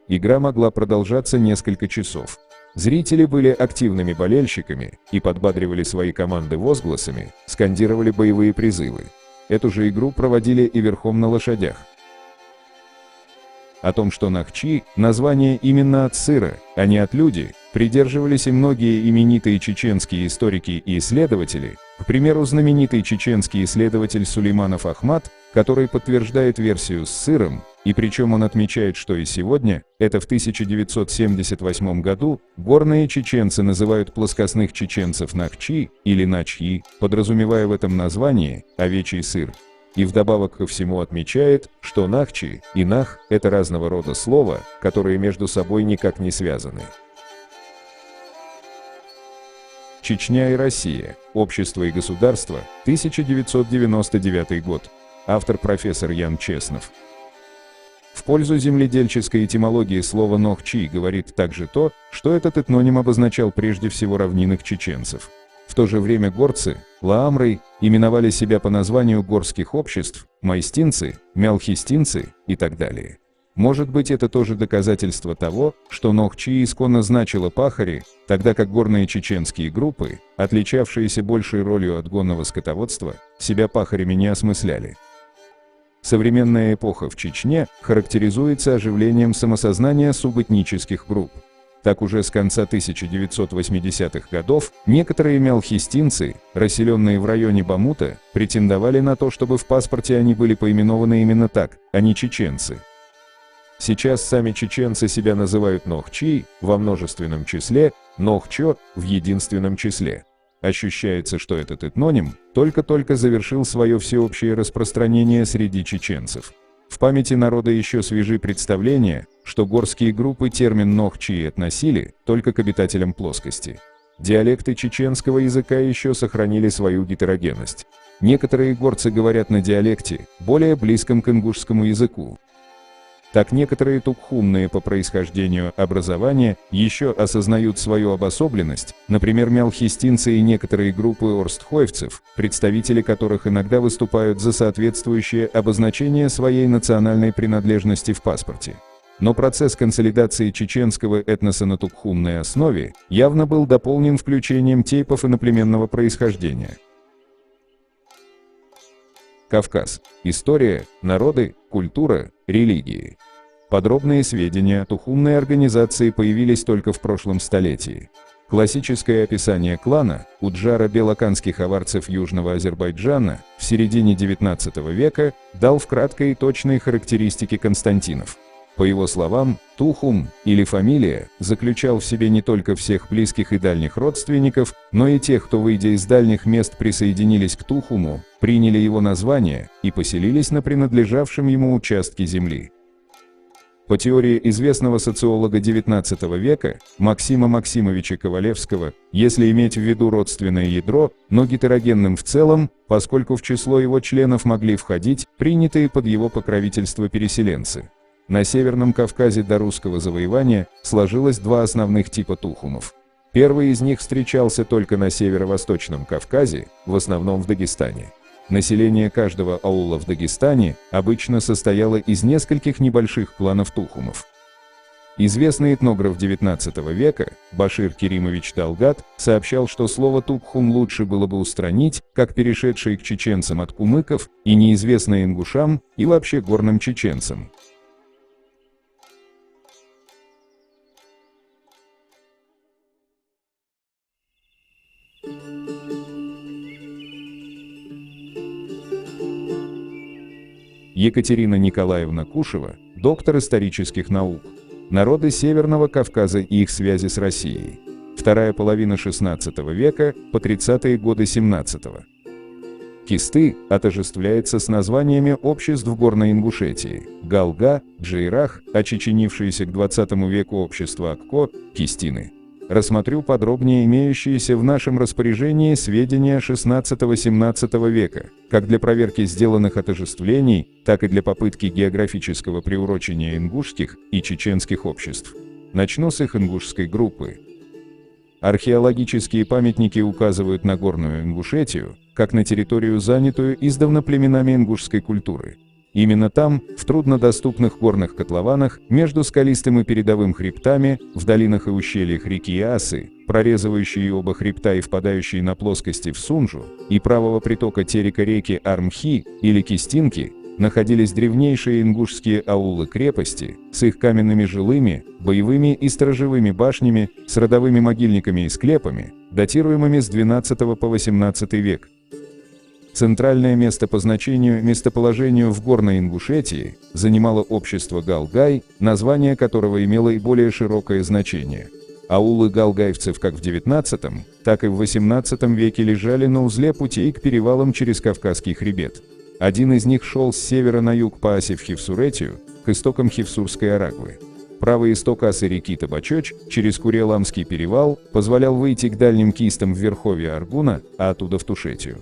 S1: Игра могла продолжаться несколько часов. Зрители были активными болельщиками и подбадривали свои команды возгласами, скандировали боевые призывы. Эту же игру проводили и верхом на лошадях. О том, что нахчи – название именно от сыра, а не от люди, придерживались и многие именитые чеченские историки и исследователи, к примеру, знаменитый чеченский исследователь Сулейманов Ахмад, который подтверждает версию с сыром, и причем он отмечает, что и сегодня, это в 1978 году, горные чеченцы называют плоскостных чеченцев нахчи или начьи, подразумевая в этом названии овечий сыр. И вдобавок ко всему отмечает, что нахчи и нах – это разного рода слова, которые между собой никак не связаны. Чечня и Россия. Общество и государство. 1999 год. Автор профессор Ян Чеснов. В пользу земледельческой этимологии слова «нохчи» говорит также то, что этот этноним обозначал прежде всего равнинных чеченцев. В то же время горцы, лаамры, именовали себя по названию горских обществ, майстинцы, мялхистинцы и так далее. Может быть, это тоже доказательство того, что нохчи исконно значило пахари, тогда как горные чеченские группы, отличавшиеся большей ролью от гонного скотоводства, себя пахарями не осмысляли. Современная эпоха в Чечне характеризуется оживлением самосознания субэтнических групп. Так уже с конца 1980-х годов некоторые мялхистинцы, расселенные в районе Бамута, претендовали на то, чтобы в паспорте они были поименованы именно так, а не чеченцы. Сейчас сами чеченцы себя называют нохчи во множественном числе, нохчо в единственном числе. Ощущается, что этот этноним только-только завершил свое всеобщее распространение среди чеченцев. В памяти народа еще свежи представления, что горские группы термин нохчи относили только к обитателям плоскости. Диалекты чеченского языка еще сохранили свою гетерогенность. Некоторые горцы говорят на диалекте, более близком к ингушскому языку. Так некоторые тукхумные по происхождению образования еще осознают свою обособленность, например, мялхистинцы и некоторые группы орстхоевцев, представители которых иногда выступают за соответствующее обозначение своей национальной принадлежности в паспорте. Но процесс консолидации чеченского этноса на тукхумной основе явно был дополнен включением тейпов иноплеменного происхождения. Кавказ. История, народы, культура, религии. Подробные сведения о тухумной организации появились только в прошлом столетии. Классическое описание клана Уджара белоканских аварцев Южного Азербайджана в середине XIX века дал в краткой и точной характеристики Константинов. По его словам, Тухум, или фамилия, заключал в себе не только всех близких и дальних родственников, но и тех, кто, выйдя из дальних мест, присоединились к Тухуму, приняли его название и поселились на принадлежавшем ему участке земли. По теории известного социолога XIX века Максима Максимовича Ковалевского, если иметь в виду родственное ядро, но гетерогенным в целом, поскольку в число его членов могли входить принятые под его покровительство переселенцы. На Северном Кавказе до русского завоевания сложилось два основных типа тухумов. Первый из них встречался только на Северо-Восточном Кавказе, в основном в Дагестане. Население каждого аула в Дагестане обычно состояло из нескольких небольших кланов тухумов. Известный этнограф XIX века Башир Керимович Талгат сообщал, что слово «тухум» лучше было бы устранить, как перешедшее к чеченцам от кумыков, и неизвестное ингушам, и вообще горным чеченцам. Екатерина Николаевна Кушева, доктор исторических наук. Народы Северного Кавказа и их связи с Россией. Вторая половина XVI века по 30-е годы XVII. Кисты отождествляется с названиями обществ в Горной Ингушетии: Галга, Джейрах, очеченившиеся к XX веку общества Акко, Кистины. Рассмотрю подробнее имеющиеся в нашем распоряжении сведения XVI-XVII века, как для проверки сделанных отождествлений, так и для попытки географического приурочения ингушских и чеченских обществ. Начну с их ингушской группы. Археологические памятники указывают на Горную Ингушетию, как на территорию, занятую издавна племенами ингушской культуры. Именно там, в труднодоступных горных котлованах, между скалистым и передовым хребтами, в долинах и ущельях реки Иасы, прорезывающие оба хребта и впадающие на плоскости в Сунжу, и правого притока терека реки Армхи или Кистинки, находились древнейшие ингушские аулы-крепости с их каменными жилыми, боевыми и сторожевыми башнями, с родовыми могильниками и склепами, датируемыми с XII по XVIII век. Центральное место по местоположению в Горной Ингушетии занимало общество Галгай, название которого имело и более широкое значение. Аулы галгайцев как в XIX, так и в XVIII веке лежали на узле путей к перевалам через Кавказский хребет. Один из них шел с севера на юг по оси в Хевсуретию, к истокам Хевсурской Арагвы. Правый исток осы реки Табачоч через Курьяламский перевал позволял выйти к дальним кистам в верховье Аргуна, а оттуда в Тушетию.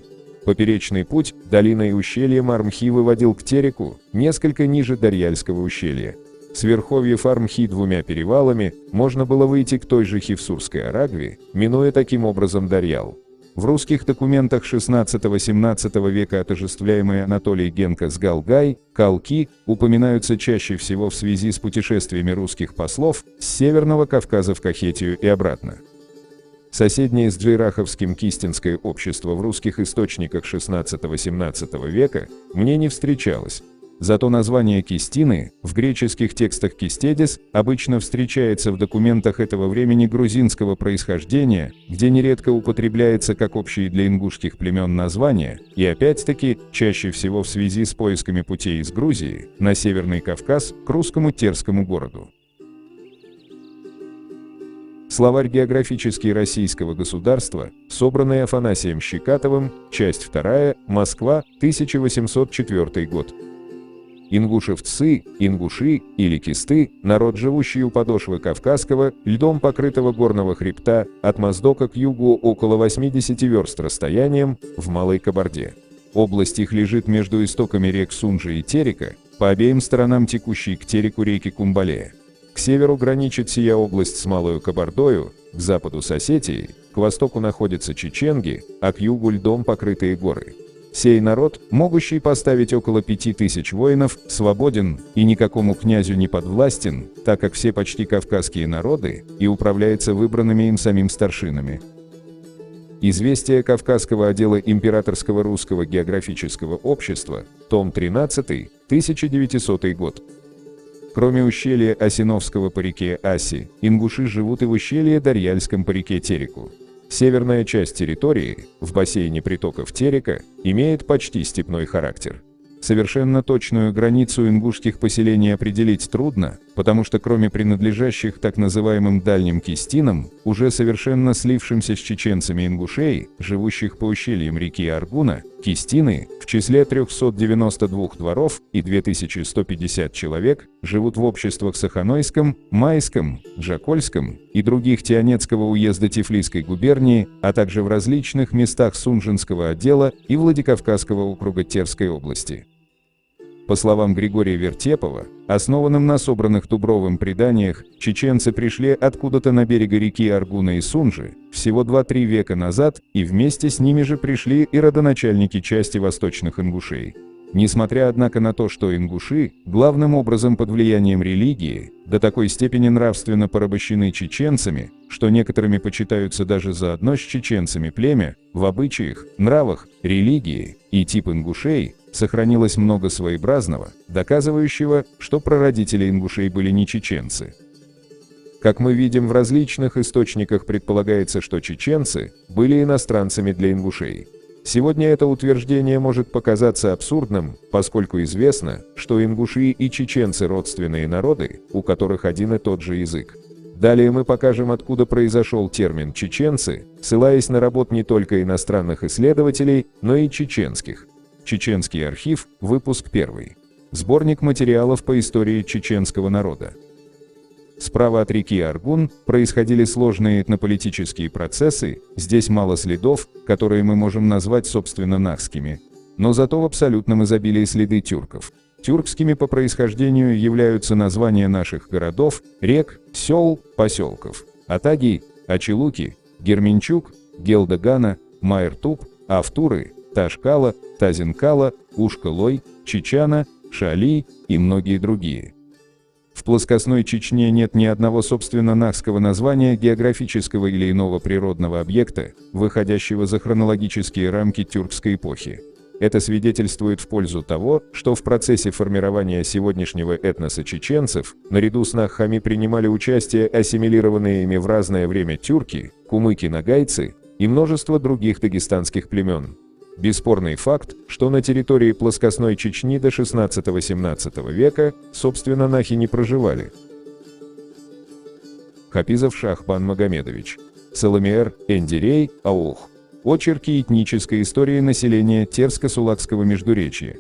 S1: Поперечный путь долиной и ущельем Армхи выводил к Тереку, несколько ниже Дарьяльского ущелья. С верховьев Армхи двумя перевалами можно было выйти к той же Хевсурской Арагве, минуя таким образом Дарьял. В русских документах XVI-XVII века отождествляемые Анатолий Генко с Галгай, Калки, упоминаются чаще всего в связи с путешествиями русских послов с Северного Кавказа в Кахетию и обратно. Соседнее с Джейраховским Кистинское общество в русских источниках XVI-XVII века мне не встречалось. Зато название Кистины в греческих текстах Кистедис обычно встречается в документах этого времени грузинского происхождения, где нередко употребляется как общие для ингушских племен названия, и опять-таки чаще всего в связи с поисками путей из Грузии на Северный Кавказ к русскому Терскому городу. Словарь географический российского государства, собранный Афанасием Щекатовым, часть 2, Москва, 1804 год. Ингушевцы, ингуши или кисты – народ, живущий у подошвы Кавказского, льдом покрытого горного хребта, от Моздока к югу около 80 верст расстоянием, в Малой Кабарде. Область их лежит между истоками рек Сунжи и Терека, по обеим сторонам текущей к Тереку реки Кумбалея. К северу граничит сия область с Малою Кабардою, к западу с Осетией, к востоку находятся Чеченги, а к югу льдом покрытые горы. Сей народ, могущий поставить около 5000 воинов, свободен и никакому князю не подвластен, так как все почти кавказские народы, и управляется выбранными им самим старшинами. Известия Кавказского отдела Императорского русского географического общества, том 13, 1900 год. Кроме ущелья Осиновского по реке Аси, ингуши живут и в ущелье Дарьяльском по реке Тереку. Северная часть территории, в бассейне притоков Терека, имеет почти степной характер. Совершенно точную границу ингушских поселений определить трудно, потому что кроме принадлежащих так называемым дальним кистинам, уже совершенно слившимся с чеченцами ингушей, живущих по ущельям реки Аргуна, кистины, в числе 392 дворов и 2150 человек, живут в обществах Саханойском, Майском, Джакольском и других Тианецкого уезда Тифлисской губернии, а также в различных местах Сунжинского отдела и Владикавказского округа Терской области. По словам Григория Вертепова, основанным на собранных Дубровым преданиях, чеченцы пришли откуда-то на берега реки Аргуна и Сунжи всего 2-3 века назад, и вместе с ними же пришли и родоначальники части восточных ингушей. Несмотря, однако, на то, что ингуши, главным образом под влиянием религии, до такой степени нравственно порабощены чеченцами, что некоторыми почитаются даже заодно с чеченцами племя, в обычаях, нравах, религии и тип ингушей сохранилось много своеобразного, доказывающего, что прародители ингушей были не чеченцы. Как мы видим, в различных источниках предполагается, что чеченцы были иностранцами для ингушей. Сегодня это утверждение может показаться абсурдным, поскольку известно, что ингуши и чеченцы – родственные народы, у которых один и тот же язык. Далее мы покажем, откуда произошел термин «чеченцы», ссылаясь на работы не только иностранных исследователей, но и чеченских. Чеченский архив, выпуск 1. Сборник материалов по истории чеченского народа. Справа от реки Аргун происходили сложные этнополитические процессы, здесь мало следов, которые мы можем назвать собственно нахскими, но зато в абсолютном изобилии следы тюрков. Тюркскими по происхождению являются названия наших городов, рек, сел, поселков: Атаги, Ачилуки, Герменчук, Гелдагана, Майртуп, Автуры, Ташкала, Тазинкала, Ушкалой, Чечана, Шали и многие другие. В плоскостной Чечне нет ни одного собственно нахского названия географического или иного природного объекта, выходящего за хронологические рамки тюркской эпохи. Это свидетельствует в пользу того, что в процессе формирования сегодняшнего этноса чеченцев, наряду с нахами принимали участие ассимилированные ими в разное время тюрки, кумыки-нагайцы и множество других дагестанских племен. Бесспорный факт, что на территории плоскостной Чечни до 16-17 века, собственно, нахи не проживали. Хапизов Шахбан Магомедович. Соломеер, Эндирей, Аух. Очерки этнической истории населения Терско-Сулакского междуречья.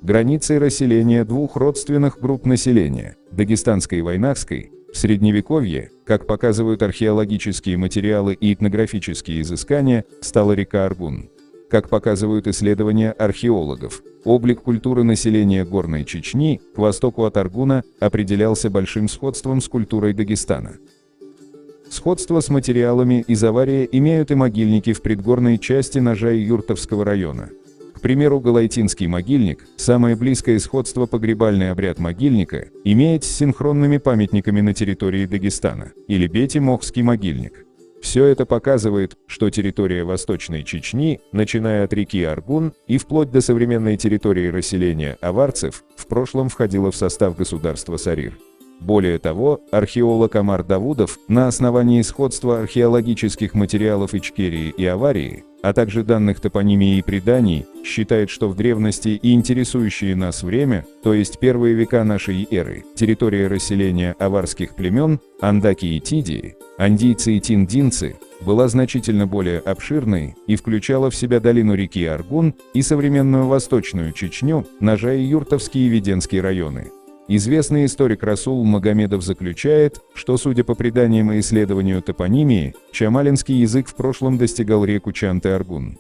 S1: Границы расселения двух родственных групп населения, дагестанской и войнахской, в Средневековье, как показывают археологические материалы и этнографические изыскания, стала река Аргун. Как показывают исследования археологов, облик культуры населения Горной Чечни к востоку от Аргуна определялся большим сходством с культурой Дагестана. Сходство с материалами из аварии имеют и могильники в предгорной части Нажай-Юртовского района. К примеру, Галайтинский могильник, самое близкое сходство погребальный обряд могильника, имеет с синхронными памятниками на территории Дагестана, или Бети-Мохский могильник. Все это показывает, что территория Восточной Чечни, начиная от реки Аргун и вплоть до современной территории расселения аварцев, в прошлом входила в состав государства Сарир. Более того, археолог Амар Давудов на основании сходства археологических материалов Ичкерии и Аварии, а также данных топонимии и преданий, считает, что в древности и интересующее нас время, то есть первые века нашей эры, территория расселения аварских племен, андаки и тидии, андийцы и тиндинцы, была значительно более обширной и включала в себя долину реки Аргун и современную Восточную Чечню, Нажай-Юртовский и Веденский районы. Известный историк Расул Магомедов заключает, что, судя по преданиям и исследованию топонимии, чамалинский язык в прошлом достигал реку Чанты-Аргун.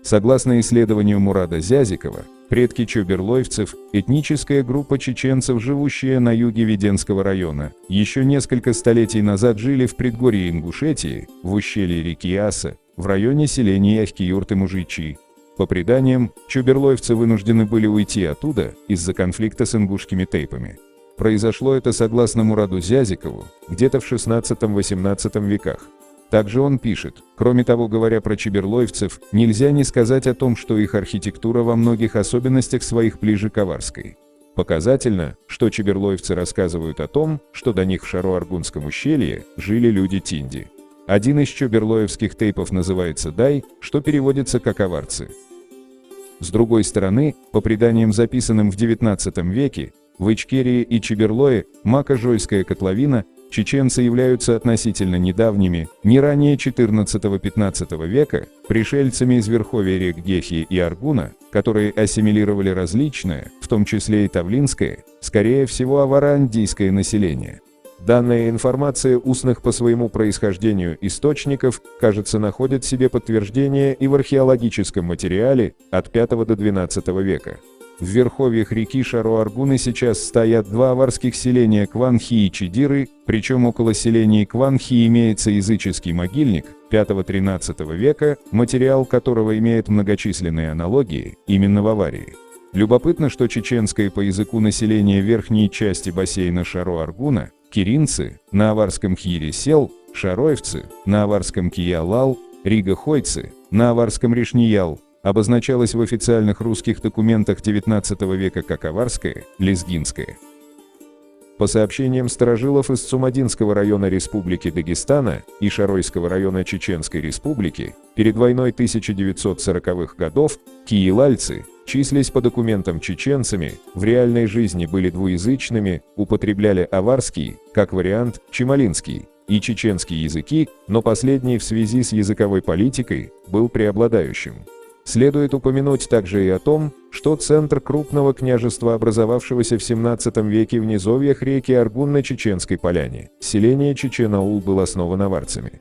S1: Согласно исследованию Мурада Зязикова, предки чоберлоевцев, этническая группа чеченцев, живущая на юге Веденского района, еще несколько столетий назад жили в предгорье Ингушетии, в ущелье реки Аса, в районе селений Ахки-Юрт и Мужичи. По преданиям, чоберлоевцы вынуждены были уйти оттуда из-за конфликта с ингушскими тейпами. Произошло это, согласно Мураду Зязикову, где-то в XVI-XVIII веках. Также он пишет: кроме того, говоря про чоберлоевцев, нельзя не сказать о том, что их архитектура во многих особенностях своих ближе к аварской. Показательно, что чеберлоевцы рассказывают о том, что до них в Шаро-Аргунском ущелье жили люди Тинди. Один из чеберлоевских тейпов называется «Дай», что переводится как «аварцы». С другой стороны, по преданиям, записанным в XIX веке, в Ичкерии и Чеберлое, Мако-Жойская котловина, чеченцы являются относительно недавними, не ранее XIV-XV века, пришельцами из верховья рек Гехии и Аргуна, которые ассимилировали различное, в том числе и тавлинское, скорее всего аваро-андийское население. Данная информация устных по своему происхождению источников, кажется, находит себе подтверждение и в археологическом материале от V до XII века. В верховьях реки Шаро-Аргуны сейчас стоят два аварских селения Кванхи и Чидиры, причем около селений Кванхи имеется языческий могильник V-XIII века, материал которого имеет многочисленные аналогии именно в Аварии. Любопытно, что чеченское по языку население верхней части бассейна Шаро-Аргуна, киринцы, на аварском Хири-Сел, шароевцы, на аварском Киялал, Рига-Хойцы, на аварском Решниял, обозначалось в официальных русских документах XIX века как аварское, лезгинское. По сообщениям старожилов из Цумадинского района Республики Дагестана и Шаройского района Чеченской Республики, перед войной 1940-х годов киелальцы числились по документам чеченцами, в реальной жизни были двуязычными, употребляли аварский, как вариант, чемалинский и чеченский языки, но последний в связи с языковой политикой был преобладающим. Следует упомянуть также и о том, что центр крупного княжества, образовавшегося в XVII веке в низовьях реки Аргун на Чеченской поляне, селение Чечен-Аул, был основан аварцами.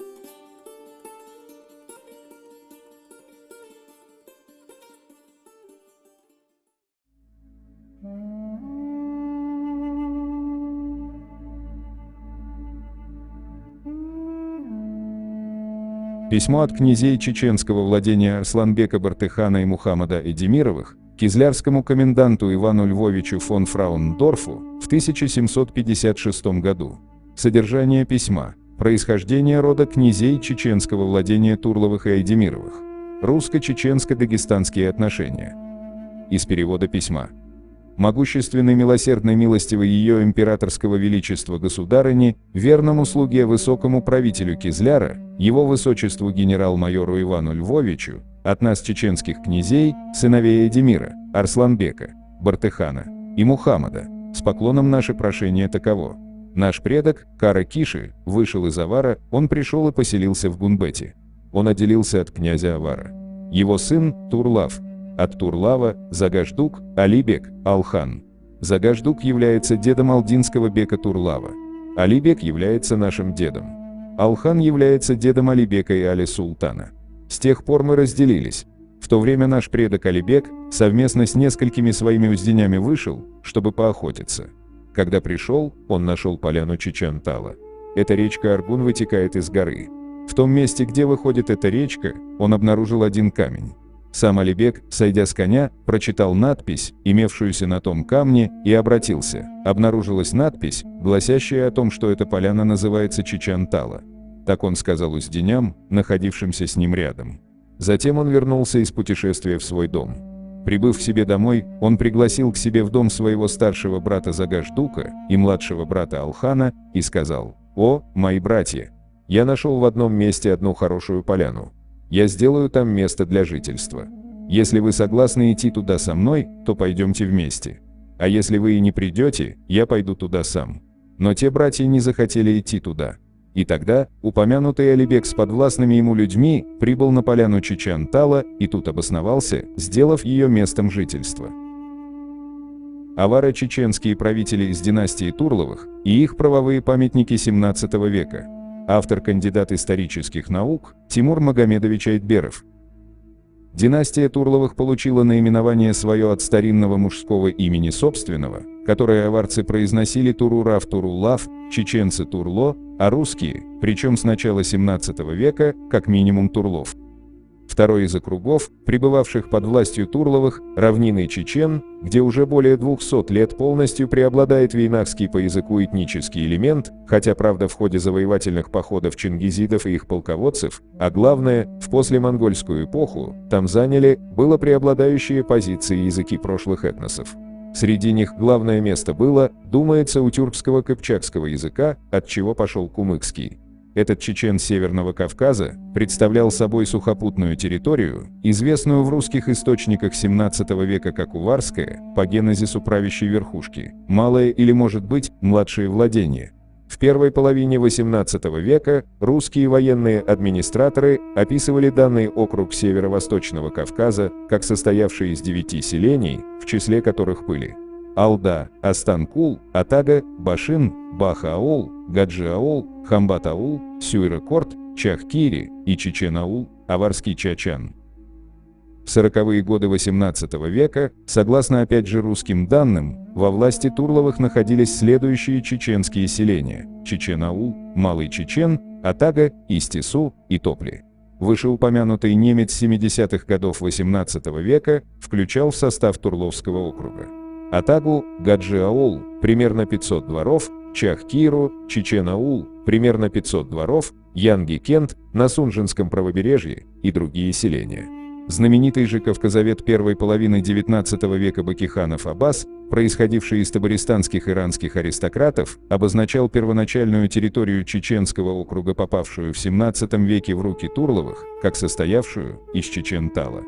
S1: Письмо от князей чеченского владения Арсланбека Бартыхана и Мухаммада Эдемировых кизлярскому коменданту Ивану Львовичу фон Фраундорфу в 1756 году. Содержание письма. Происхождение рода князей чеченского владения Турловых и Эдемировых. Русско-чеченско-дагестанские отношения. Из перевода письма. Могущественной, милосердной, милостивой ее императорского величества государыне, верному слуге высокому правителю Кизляра, его высочеству генерал-майору Ивану Львовичу, от нас чеченских князей, сыновей Эдемира, Арсланбека, Бартыхана и Мухаммада, с поклоном наше прошение таково. Наш предок, Кара Киши, вышел из Авара, он пришел и поселился в Гунбете. Он отделился от князя Авара. Его сын, Турлав, от Турлава, Загаждук, Алибек, Алхан. Загаждук является дедом алдинского бека Турлава. Алибек является нашим дедом. Алхан является дедом Алибека и Али-Султана. С тех пор мы разделились. В то время наш предок Алибек совместно с несколькими своими узденями вышел, чтобы поохотиться. Когда пришел, он нашел поляну Чечен-Тала. Эта речка Аргун вытекает из горы. В том месте, где выходит эта речка, он обнаружил один камень. Сам Алибек, сойдя с коня, прочитал надпись, имевшуюся на том камне, и обратился. Обнаружилась надпись, гласящая о том, что эта поляна называется Чечен-Тала. Так он сказал узденям, находившимся с ним рядом. Затем он вернулся из путешествия в свой дом. Прибыв к себе домой, он пригласил к себе в дом своего старшего брата Загаждука и младшего брата Алхана и сказал: «О, мои братья! Я нашел в одном месте одну хорошую поляну. Я сделаю там место для жительства. Если вы согласны идти туда со мной, то пойдемте вместе. А если вы и не придете, я пойду туда сам». Но те братья не захотели идти туда. И тогда упомянутый Алибек с подвластными ему людьми прибыл на поляну Чечен-Тала и тут обосновался, сделав ее местом жительства. Аваро-чеченские правители из династии Турловых и их правовые памятники XVII века. Автор, кандидат исторических наук, Тимур Магомедович Айтберов. Династия Турловых получила наименование свое от старинного мужского имени собственного, которое аварцы произносили Турурав Турулав, чеченцы Турло, а русские, причем с начала XVII века, как минимум Турлов. Второй из округов, пребывавших под властью Турловых, равнины Чечен, где уже более 200 лет полностью преобладает вейнахский по языку этнический элемент, хотя правда в ходе завоевательных походов чингизидов и их полководцев, а главное, в послемонгольскую эпоху, там заняли, было преобладающие позиции языки прошлых этносов. Среди них главное место было, думается, у тюркского кыпчакского языка, от чего пошел кумыкский. Этот чечен Северного Кавказа представлял собой сухопутную территорию, известную в русских источниках XVII века как Уварская, по генезису правящей верхушки, малое или, может быть, младшее владение. В первой половине XVIII века русские военные администраторы описывали данный округ Северо-Восточного Кавказа как состоявший из 9 селений, в числе которых были Алда, Астанкул, Атага, Башин, Баха-аул, Гаджи-аул, Хамбат-аул, Сюйра-корт, Чахкири и Чечен-аул, Аварский Чачан. В 40-е годы XVIII века, согласно опять же русским данным, во власти Турловых находились следующие чеченские селения: Чечен-аул, Малый Чечен, Атага, Истису и Топли. Вышеупомянутый немец 70-х годов XVIII века включал в состав Турловского округа Атагу, Гаджи-аул, примерно 500 дворов, Чахкиру, Чечен-аул, примерно 500 дворов, Янги-Кент на Сунжинском правобережье и другие селения. Знаменитый же кавказовед первой половины XIX века Бакиханов Аббас, происходивший из табаристанских иранских аристократов, обозначал первоначальную территорию чеченского округа, попавшую в XVII веке в руки Турловых, как состоявшую из Чечен-Тала.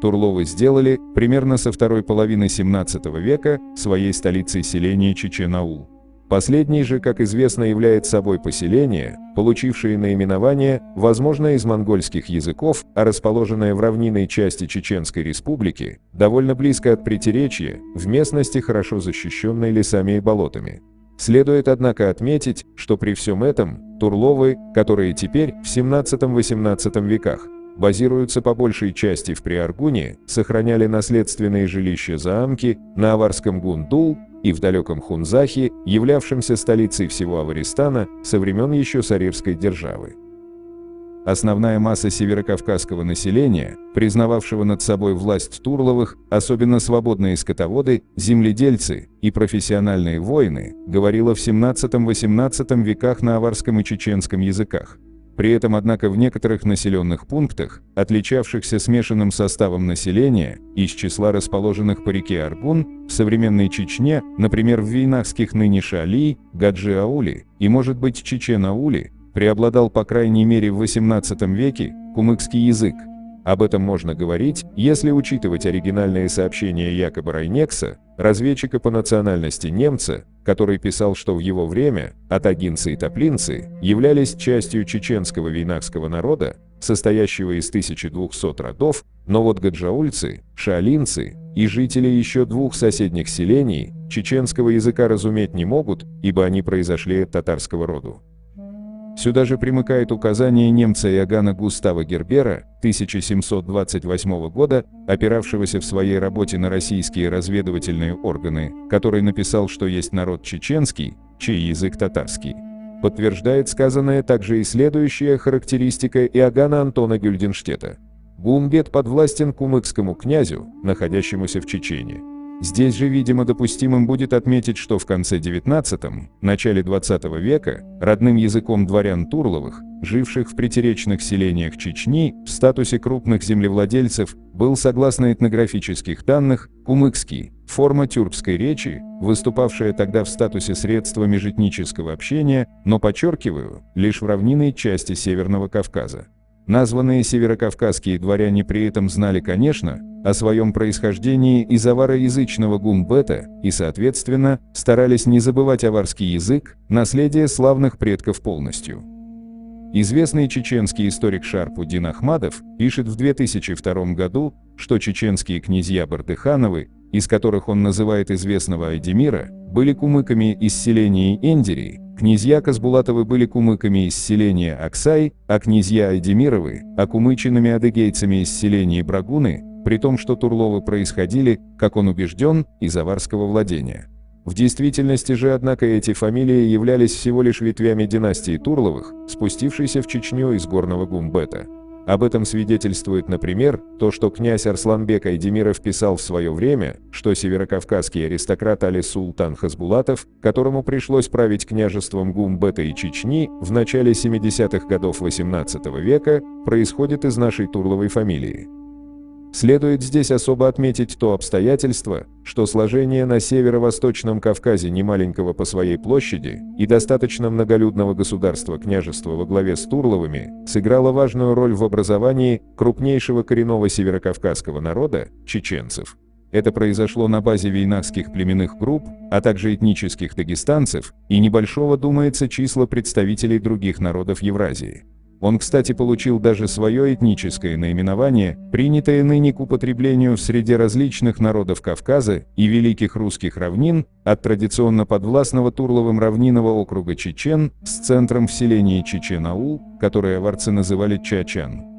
S1: Турловы сделали, примерно со второй половины XVII века, своей столицей селение Чечен-аул. Последний же, как известно, является собой поселение, получившее наименование, возможно, из монгольских языков, а расположенное в равнинной части Чеченской Республики, довольно близко от Предтечья, в местности, хорошо защищенной лесами и болотами. Следует, однако, отметить, что при всем этом Турловы, которые теперь, в XVII-XVIII веках, базируются по большей части в Приаргуне, сохраняли наследственные жилища-заамки на аварском Гундул и в далеком Хунзахе, являвшемся столицей всего Аваристана со времен еще Сарирской державы. Основная масса северокавказского населения, признававшего над собой власть Турловых, особенно свободные скотоводы, земледельцы и профессиональные воины, говорила в XVII-XVIII веках на аварском и чеченском языках. При этом, однако, в некоторых населенных пунктах, отличавшихся смешанным составом населения, из числа расположенных по реке Аргун, в современной Чечне, например, в вейнахских ныне Шали, Гаджи-ауле и, может быть, Чечен-ауле, преобладал, по крайней мере, в XVIII веке кумыкский язык. Об этом можно говорить, если учитывать оригинальные сообщения якобы Райнекса, разведчика по национальности немца, который писал, что в его время атагинцы и топлинцы являлись частью чеченского вейнахского народа, состоящего из 1200 родов, но вот гаджаульцы, шаолинцы и жители еще двух соседних селений чеченского языка разуметь не могут, ибо они произошли от татарского роду. Сюда же примыкает указание немца Иоганна Густава Гербера 1728 года, опиравшегося в своей работе на российские разведывательные органы, который написал, что есть народ чеченский, чей язык татарский. Подтверждает сказанное также и следующая характеристика Иоганна Антона Гюльденштета. Гумбет подвластен кумыкскому князю, находящемуся в Чечне. Здесь же, видимо, допустимым будет отметить, что в конце XIX – начале XX века родным языком дворян Турловых, живших в притеречных селениях Чечни, в статусе крупных землевладельцев, был, согласно этнографических данных, кумыкский, форма тюркской речи, выступавшая тогда в статусе средства межэтнического общения, но, подчеркиваю, лишь в равнинной части Северного Кавказа. Названные северокавказские дворяне при этом знали, конечно, о своем происхождении из авароязычного гумбета и, соответственно, старались не забывать аварский язык, наследие славных предков полностью. Известный чеченский историк Шарпудин Ахмадов пишет в 2002 году, что чеченские князья Бардыхановы, из которых он называет известного Айдемира, были кумыками из селения Эндери, князья Казбулатовы были кумыками из селения Аксай, а князья Айдемировы – окумыченными адыгейцами из селения Брагуны, при том, что Турловы происходили, как он убежден, из аварского владения. В действительности же, однако, эти фамилии являлись всего лишь ветвями династии Турловых, спустившейся в Чечню из горного Гумбета. Об этом свидетельствует, например, то, что князь Арсланбек Айдемиров писал в свое время, что северокавказский аристократ Али-Султан Хасбулатов, которому пришлось править княжеством Гумбета и Чечни в начале 70-х годов XVIII века, происходит из нашей Турловой фамилии. Следует здесь особо отметить то обстоятельство, что сложение на северо-восточном Кавказе немаленького по своей площади и достаточно многолюдного государства-княжества во главе с Турловыми сыграло важную роль в образовании крупнейшего коренного северокавказского народа – чеченцев. Это произошло на базе вейнахских племенных групп, а также этнических дагестанцев и небольшого, думается, числа представителей других народов Евразии. Он, кстати, получил даже свое этническое наименование, принятое ныне к употреблению в среде различных народов Кавказа и Великих Русских равнин, от традиционно подвластного Турловым равнинного округа Чечен с центром в селении Чечен-Аул, которое аварцы называли Чачан.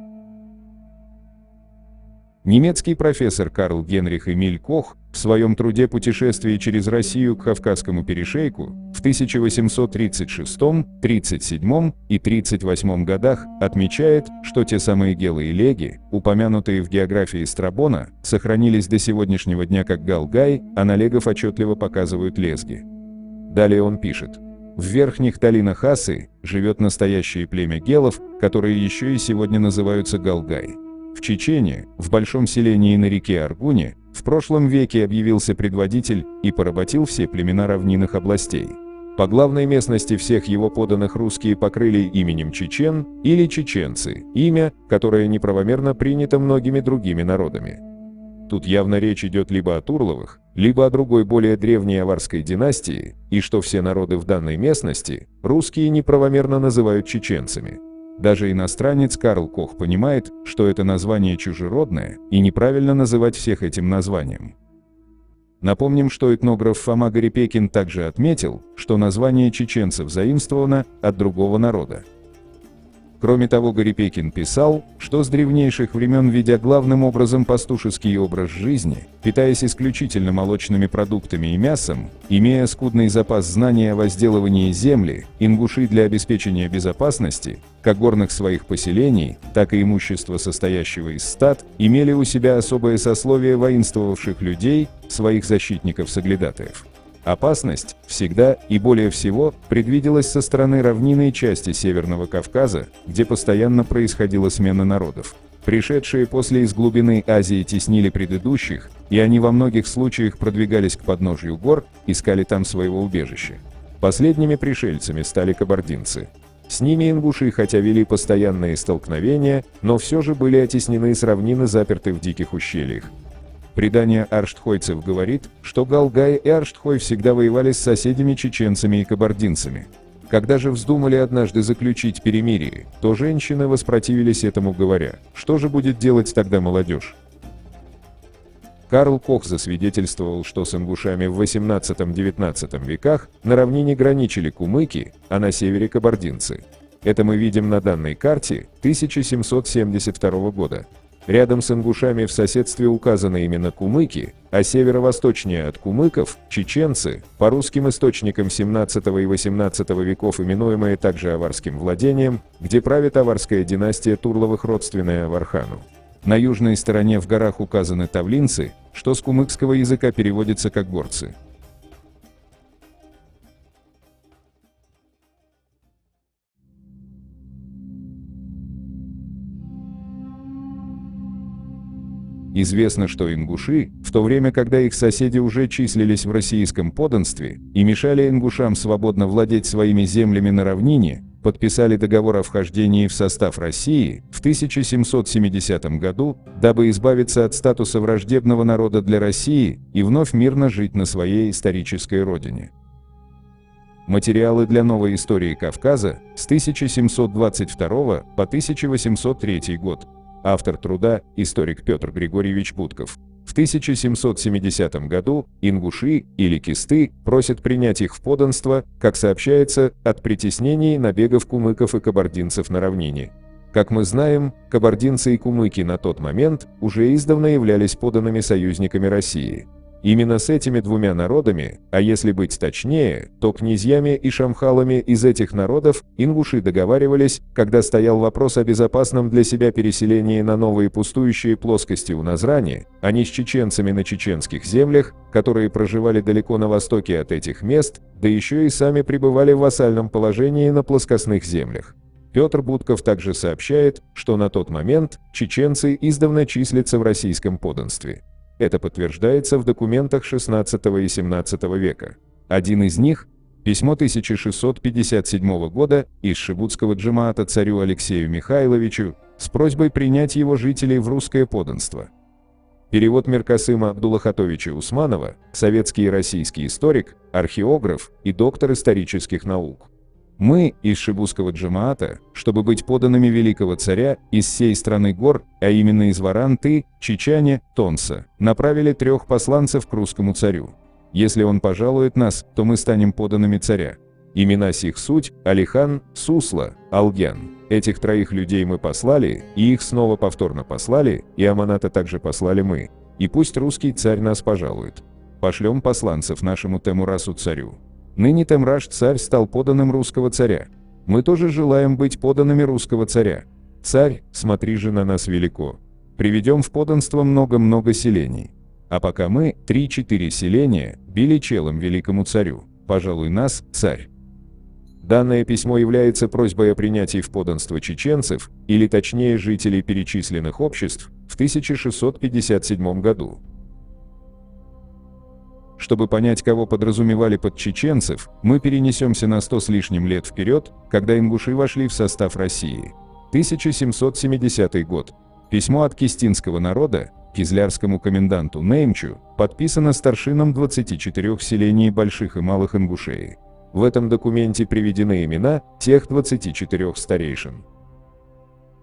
S1: Немецкий профессор Карл Генрих Эмиль Кох в своем труде «Путешествие через Россию к Кавказскому перешейку» в 1836, 37 и 38 годах отмечает, что те самые гелы и леги, упомянутые в географии Страбона, сохранились до сегодняшнего дня как галгай, а на легов отчетливо показывают лезги. Далее он пишет: в верхних долинах Асы живет настоящее племя гелов, которые еще и сегодня называются галгай. В Чечне, в большом селении на реке Аргуне, в прошлом веке объявился предводитель и поработил все племена равнинных областей. По главной местности всех его подданных русские покрыли именем Чечен или чеченцы, имя, которое неправомерно принято многими другими народами. Тут явно речь идет либо о Турловых, либо о другой более древней аварской династии, и что все народы в данной местности русские неправомерно называют чеченцами. Даже иностранец Карл Кох понимает, что это название чужеродное, и неправильно называть всех этим названием. Напомним, что этнограф Фома Гарипекин также отметил, что название чеченцев заимствовано от другого народа. Кроме того, Гарипекин писал, что с древнейших времен, ведя главным образом пастушеский образ жизни, питаясь исключительно молочными продуктами и мясом, имея скудный запас знаний о возделывании земли, ингуши для обеспечения безопасности, как горных своих поселений, так и имущества, состоящего из стад, имели у себя особое сословие воинствовавших людей, своих защитников-соглядатаев. Опасность всегда и более всего предвиделась со стороны равнинной части Северного Кавказа, где постоянно происходила смена народов. Пришедшие после из глубины Азии теснили предыдущих, и они во многих случаях продвигались к подножью гор, искали там своего убежища. Последними пришельцами стали кабардинцы. С ними ингуши хотя вели постоянные столкновения, но все же были оттеснены с равнины, заперты в диких ущельях. Предание арштхойцев говорит, что галгай и арштхой всегда воевали с соседями чеченцами и кабардинцами. Когда же вздумали однажды заключить перемирие, то женщины воспротивились этому, говоря: что же будет делать тогда молодежь? Карл Кох засвидетельствовал, что с ингушами в XVIII-XIX веках на равнине граничили кумыки, а на севере кабардинцы. Это мы видим на данной карте 1772 года. Рядом с ингушами в соседстве указаны именно кумыки, а северо-восточнее от кумыков – чеченцы, по русским источникам XVII и XVIII веков именуемые также аварским владением, где правит аварская династия Турловых, родственная Авархану. На южной стороне в горах указаны тавлинцы, что с кумыкского языка переводится как горцы. Известно, что ингуши, в то время, когда их соседи уже числились в российском подданстве и мешали ингушам свободно владеть своими землями на равнине, подписали договор о вхождении в состав России в 1770 году, дабы избавиться от статуса враждебного народа для России и вновь мирно жить на своей исторической родине. Материалы для новой истории Кавказа с 1722 по 1803 год. Автор труда – историк Петр Григорьевич Будков. В 1770 году ингуши или кисты просят принять их в подданство, как сообщается, от притеснений и набегов кумыков и кабардинцев на равнине. Как мы знаем, кабардинцы и кумыки на тот момент уже издавна являлись подданными союзниками России. Именно с этими двумя народами, а если быть точнее, то князьями и шамхалами из этих народов, ингуши договаривались, когда стоял вопрос о безопасном для себя переселении на новые пустующие плоскости у Назрани, а не с чеченцами на чеченских землях, которые проживали далеко на востоке от этих мест, да еще и сами пребывали в вассальном положении на плоскостных землях. Петр Будков также сообщает, что на тот момент чеченцы издавна числятся в российском подданстве. Это подтверждается в документах XVI и XVII века. Один из них – письмо 1657 года из шибутского джемаата царю Алексею Михайловичу с просьбой принять его жителей в русское подданство. Перевод Миркасыма Абдуллахатовича Усманова, советский и российский историк, археограф и доктор исторических наук. Мы из шибутского джемаата, чтобы быть подданными великого царя из сей страны гор, а именно из Варанты, Чичане, Тонса, направили 3 посланцев к русскому царю. Если он пожалует нас, то мы станем подданными царя. Имена сих суть – Алихан, Сусла, Алгян. Этих 3 людей мы послали, и их снова повторно послали, и Аманата также послали мы. И пусть русский царь нас пожалует. Пошлем посланцев нашему Темурасу царю. Ныне Темраш царь стал подданным русского царя. Мы тоже желаем быть подданными русского царя. Царь, смотри же на нас велико. Приведем в подданство много-много селений. А пока мы, 3-4 селения, били челом великому царю. Пожалуй нас, царь. Данное письмо является просьбой о принятии в подданство чеченцев, или точнее жителей перечисленных обществ, в 1657 году. Чтобы понять, кого подразумевали под чеченцев, мы перенесемся на 100 с лишним лет вперед, когда ингуши вошли в состав России. 1770 год. Письмо от кистинского народа кизлярскому коменданту Неймчу подписано старшином 24 селений больших и малых ингушей. В этом документе приведены имена тех 24 старейшин.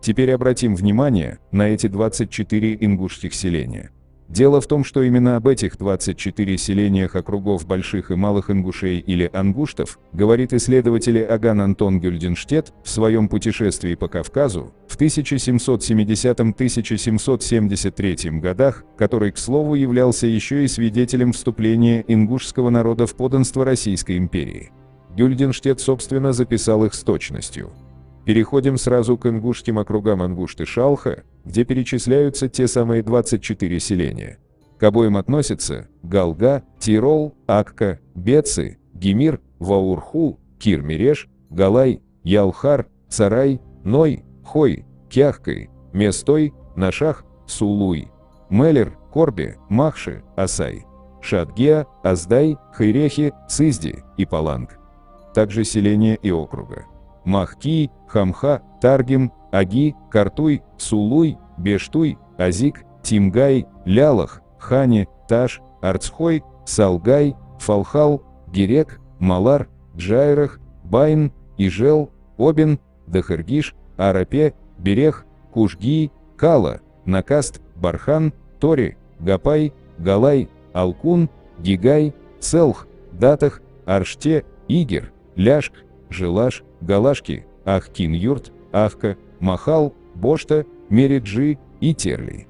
S1: Теперь обратим внимание на эти 24 ингушских селения. Дело в том, что именно об этих 24 селениях округов больших и малых ингушей или ангуштов говорит исследователь Аган Антон Гюльденштедт в своем путешествии по Кавказу в 1770-1773 годах, который, к слову, являлся еще и свидетелем вступления ингушского народа в подданство Российской империи. Гюльденштедт, собственно, записал их с точностью. Переходим сразу к ингушским округам Ангушты-Шалха, где перечисляются те самые 24 селения. К обоим относятся Галга, Тирол, Акка, Бецы, Гемир, Ваурху, Кир-Мереш, Галай, Ялхар, Царай, Ной, Хой, Кяхкай, Местой, Нашах, Сулуй, Мелер, Корбе, Махши, Асай, Шатгеа, Аздай, Хайрехи, Цизди и Паланг. Также селения и округа: Махки, Хамха, Таргим, Аги, Картуй, Сулуй, Бештуй, Азик, Тимгай, Лялах, Хани, Таш, Арцхой, Салгай, Фалхал, Герек, Малар, Джайрах, Байн, Ижел, Обин, Дахаргиш, Арапе, Берех, Кушги, Кала, Накаст, Бархан, Тори, Гапай, Галай, Алкун, Гигай, Целх, Датах, Арште, Игер, Ляшк, Желаш, Галашки, Ахкин-Юрт, Ахка, Махал, Бошта, Мериджи и Терли.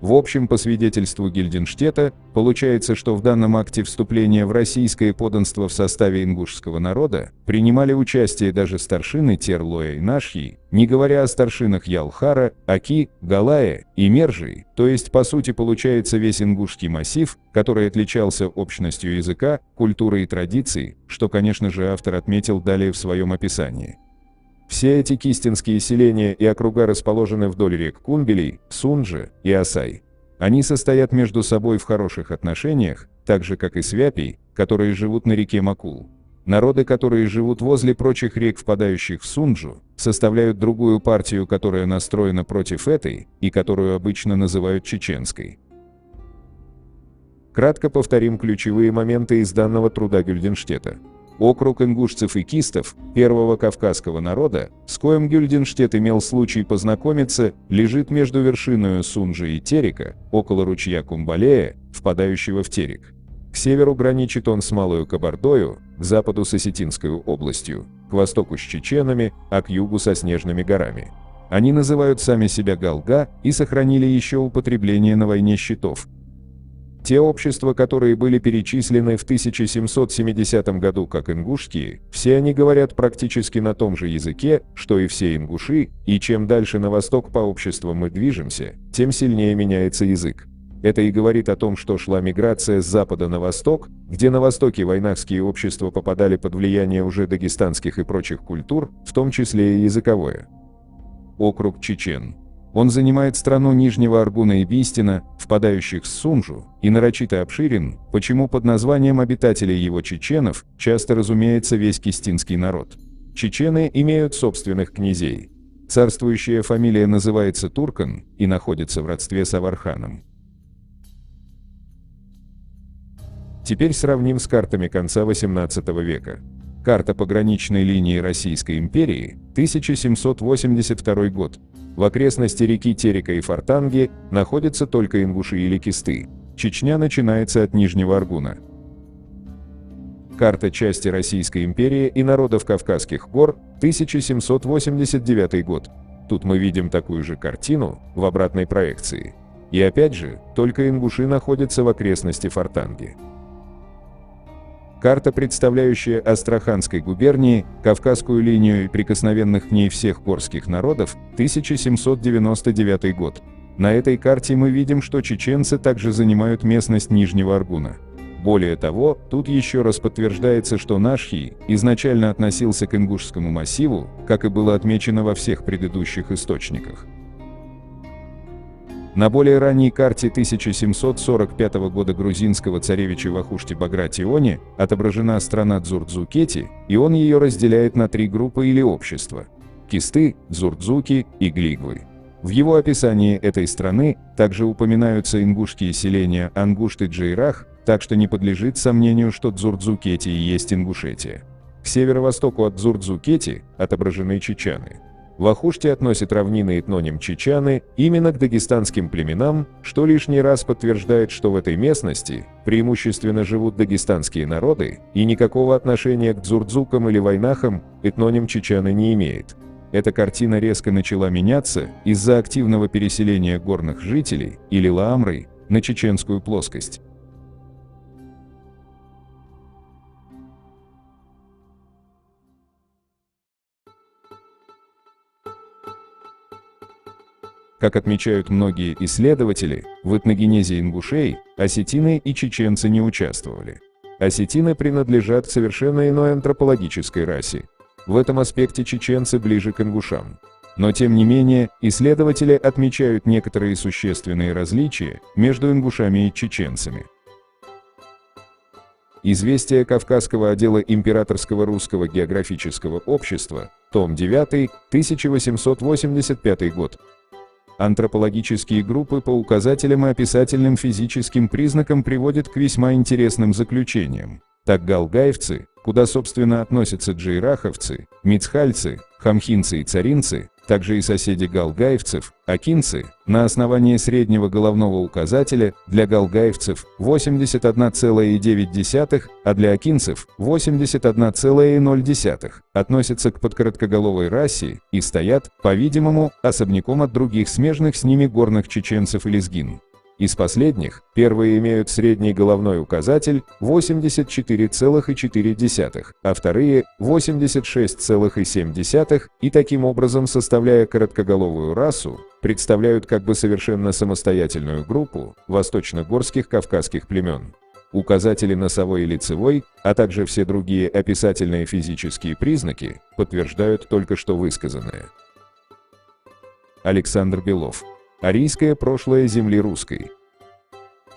S1: В общем, по свидетельству Гильденштедта, получается, что в данном акте вступления в российское подданство в составе ингушского народа принимали участие даже старшины Терлоя и Нашьи, не говоря о старшинах Ялхара, Аки, Галая и Мержи, то есть по сути получается весь ингушский массив, который отличался общностью языка, культуры и традиций, что, конечно же, автор отметил далее в своем описании. Все эти кистинские селения и округа расположены вдоль рек Кумбелей, Сунджа и Асай. Они состоят между собой в хороших отношениях, так же как и свяпи, которые живут на реке Макул. Народы, которые живут возле прочих рек, впадающих в Сунджу, составляют другую партию, которая настроена против этой и которую обычно называют чеченской. Кратко повторим ключевые моменты из данного труда Гюльденштедта. Округ ингушцев и кистов, первого кавказского народа, с коим Гюльденштедт имел случай познакомиться, лежит между вершиною Сунджи и Терека, около ручья Кумбалея, впадающего в Терек. К северу граничит он с Малою Кабардою, к западу с Осетинской областью, к востоку с чеченами, а к югу со снежными горами. Они называют сами себя Галга и сохранили еще употребление на войне щитов. Те общества, которые были перечислены в 1770 году как ингушские, все они говорят практически на том же языке, что и все ингуши, и чем дальше на восток по обществам мы движемся, тем сильнее меняется язык. Это и говорит о том, что шла миграция с запада на восток, где на востоке вайнахские общества попадали под влияние уже дагестанских и прочих культур, в том числе и языковое. Округ Чечен. Он занимает страну Нижнего Аргуна и Бистина, впадающих в Сунжу, и нарочито обширен, почему под названием обитателей его чеченов часто разумеется весь кистинский народ. Чечены имеют собственных князей. Царствующая фамилия называется Туркан и находится в родстве с Аварханом. Теперь сравним с картами конца XVIII века. Карта пограничной линии Российской империи, 1782 год. В окрестности реки Терека и Фортанги находятся только ингуши или кисты. Чечня начинается от Нижнего Аргуна. Карта части Российской империи и народов Кавказских гор, 1789 год. Тут мы видим такую же картину в обратной проекции. И опять же, только ингуши находятся в окрестности Фортанги. Карта, представляющая Астраханской губернии, Кавказскую линию и прикосновенных к ней всех горских народов, 1799 год. На этой карте мы видим, что чеченцы также занимают местность Нижнего Аргуна. Более того, тут еще раз подтверждается, что Нашхи изначально относился к ингушскому массиву, как и было отмечено во всех предыдущих источниках. На более ранней карте 1745 года грузинского царевича Вахушти Багратиони отображена страна Дзурдзукети, и он ее разделяет на три группы или общества – кисты, дзурдзуки и глигвы. В его описании этой страны также упоминаются ингушские селения Ангушт и Джейрах, так что не подлежит сомнению, что Дзурдзукети и есть Ингушетия. К северо-востоку от Дзурдзукети отображены чечаны. Вахушти относит равнины этноним чечаны именно к дагестанским племенам, что лишний раз подтверждает, что в этой местности преимущественно живут дагестанские народы, и никакого отношения к дзурдзукам или вайнахам этноним чечаны не имеет. Эта картина резко начала меняться из-за активного переселения горных жителей, или лаамры, на чеченскую плоскость. Как отмечают многие исследователи, в этногенезе ингушей осетины и чеченцы не участвовали. Осетины принадлежат к совершенно иной антропологической расе. В этом аспекте чеченцы ближе к ингушам. Но тем не менее, исследователи отмечают некоторые существенные различия между ингушами и чеченцами. Известия Кавказского отдела Императорского русского географического общества, том 9, 1885 год. Антропологические группы по указателям и описательным физическим признакам приводят к весьма интересным заключениям. Так галгаевцы, куда собственно относятся джейраховцы, мицхальцы, хамхинцы и царинцы, также и соседи галгаевцев, акинцы, на основании среднего головного указателя для галгаевцев 81,9, а для акинцев 81,0, относятся к подкороткоголовой расе и стоят, по-видимому, особняком от других смежных с ними горных чеченцев и лезгин. Из последних, первые имеют средний головной указатель 84,4, а вторые 86,7, и таким образом, составляя короткоголовую расу, представляют как бы совершенно самостоятельную группу восточно-горских кавказских племен. Указатели носовой и лицевой, а также все другие описательные физические признаки подтверждают только что высказанное. Александр Белов. Арийское прошлое земли русской.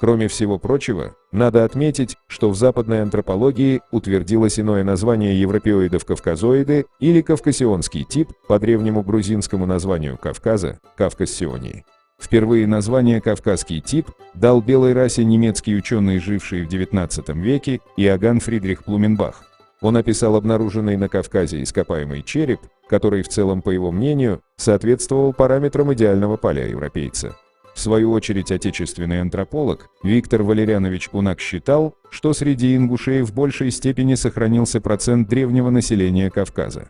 S1: Кроме всего прочего, надо отметить, что в западной антропологии утвердилось иное название европеоидов кавказоиды или кавкасионский тип по древнему грузинскому названию Кавказа – Кавкассионий. Впервые название «кавказский тип» дал белой расе немецкий ученый, живший в XIX веке, Иоганн Фридрих Блуменбах. Он описал обнаруженный на Кавказе ископаемый череп, который в целом, по его мнению, соответствовал параметрам идеального палеоевропейца. В свою очередь, отечественный антрополог Виктор Валерьянович Кунак считал, что среди ингушей в большей степени сохранился процент древнего населения Кавказа.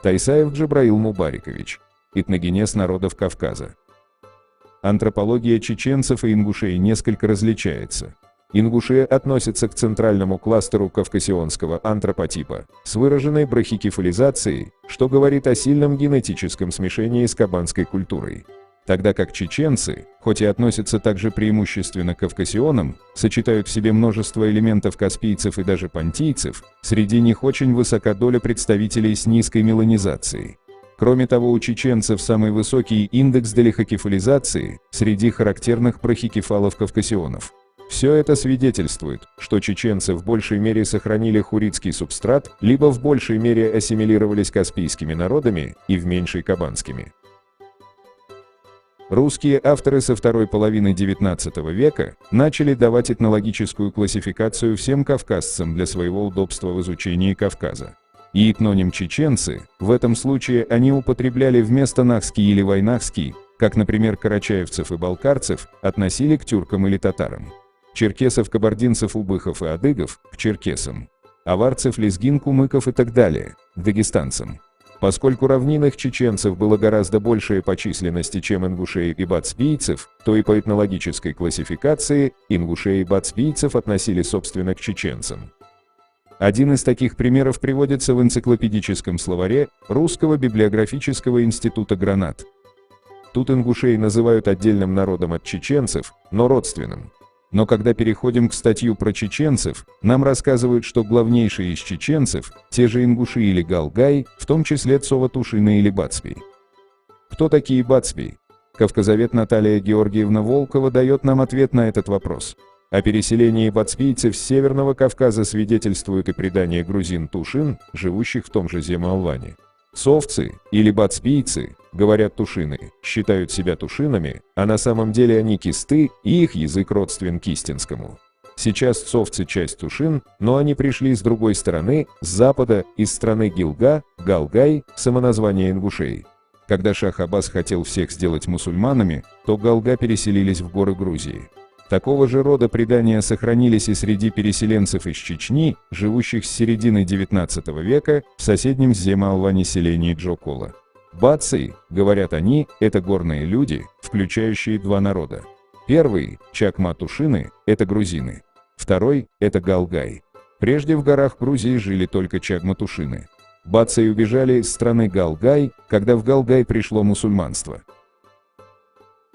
S1: Тайсаев Джабраил Мубарикович. Этногенез народов Кавказа. Антропология чеченцев и ингушей несколько различается. Ингуши относятся к центральному кластеру кавкасионского антропотипа с выраженной брахикефализацией, что говорит о сильном генетическом смешении с кабанской культурой. Тогда как чеченцы, хоть и относятся также преимущественно к кавказионам, сочетают в себе множество элементов каспийцев и даже понтийцев, среди них очень высока доля представителей с низкой меланизацией. Кроме того, у чеченцев самый высокий индекс делихокефализации среди характерных прохикефалов-кавказионов. Все это свидетельствует, что чеченцы в большей мере сохранили хуритский субстрат, либо в большей мере ассимилировались каспийскими народами и в меньшей кабанскими. Русские авторы со второй половины XIX века начали давать этнологическую классификацию всем кавказцам для своего удобства в изучении Кавказа. И этноним чеченцы, в этом случае они употребляли вместо нахский или вайнахский, как, например, карачаевцев и балкарцев, относили к тюркам или татарам. Черкесов, кабардинцев, убыхов и адыгов – к черкесам. Аварцев, лезгин, кумыков и так далее – к дагестанцам. Поскольку равнинных чеченцев было гораздо большее по численности, чем ингушей и бацбийцев, то и по этнологической классификации ингушей и бацбийцев относили собственно к чеченцам. Один из таких примеров приводится в энциклопедическом словаре Русского библиографического института «Гранат». Тут ингушей называют отдельным народом от чеченцев, но родственным. Но когда переходим к статью про чеченцев, нам рассказывают, что главнейшие из чеченцев – те же ингуши или галгай, в том числе Цова-Тушина или Бацпий. Кто такие Бацпий? Кавказовед Наталья Георгиевна Волкова дает нам ответ на этот вопрос. О переселении бацпийцев с Северного Кавказа свидетельствует и предание грузин-тушин, живущих в том же Земалване. Цовцы, или бацпийцы, говорят тушины, считают себя тушинами, а на самом деле они кисты, и их язык родствен кистинскому. Сейчас цовцы часть тушин, но они пришли с другой стороны, с запада, из страны Гилга, Галгай, самоназвание ингушей. Когда шах Аббас хотел всех сделать мусульманами, то галга переселились в горы Грузии. Такого же рода предания сохранились и среди переселенцев из Чечни, живущих с середины XIX века в соседнем с Земалване селении Джокола. Баци, говорят они, это горные люди, включающие два народа. Первый, Чакма-Тушины, это грузины. Второй, это Галгай. Прежде в горах Грузии жили только Чакма-Тушины. Баци убежали из страны Галгай, когда в Галгай пришло мусульманство.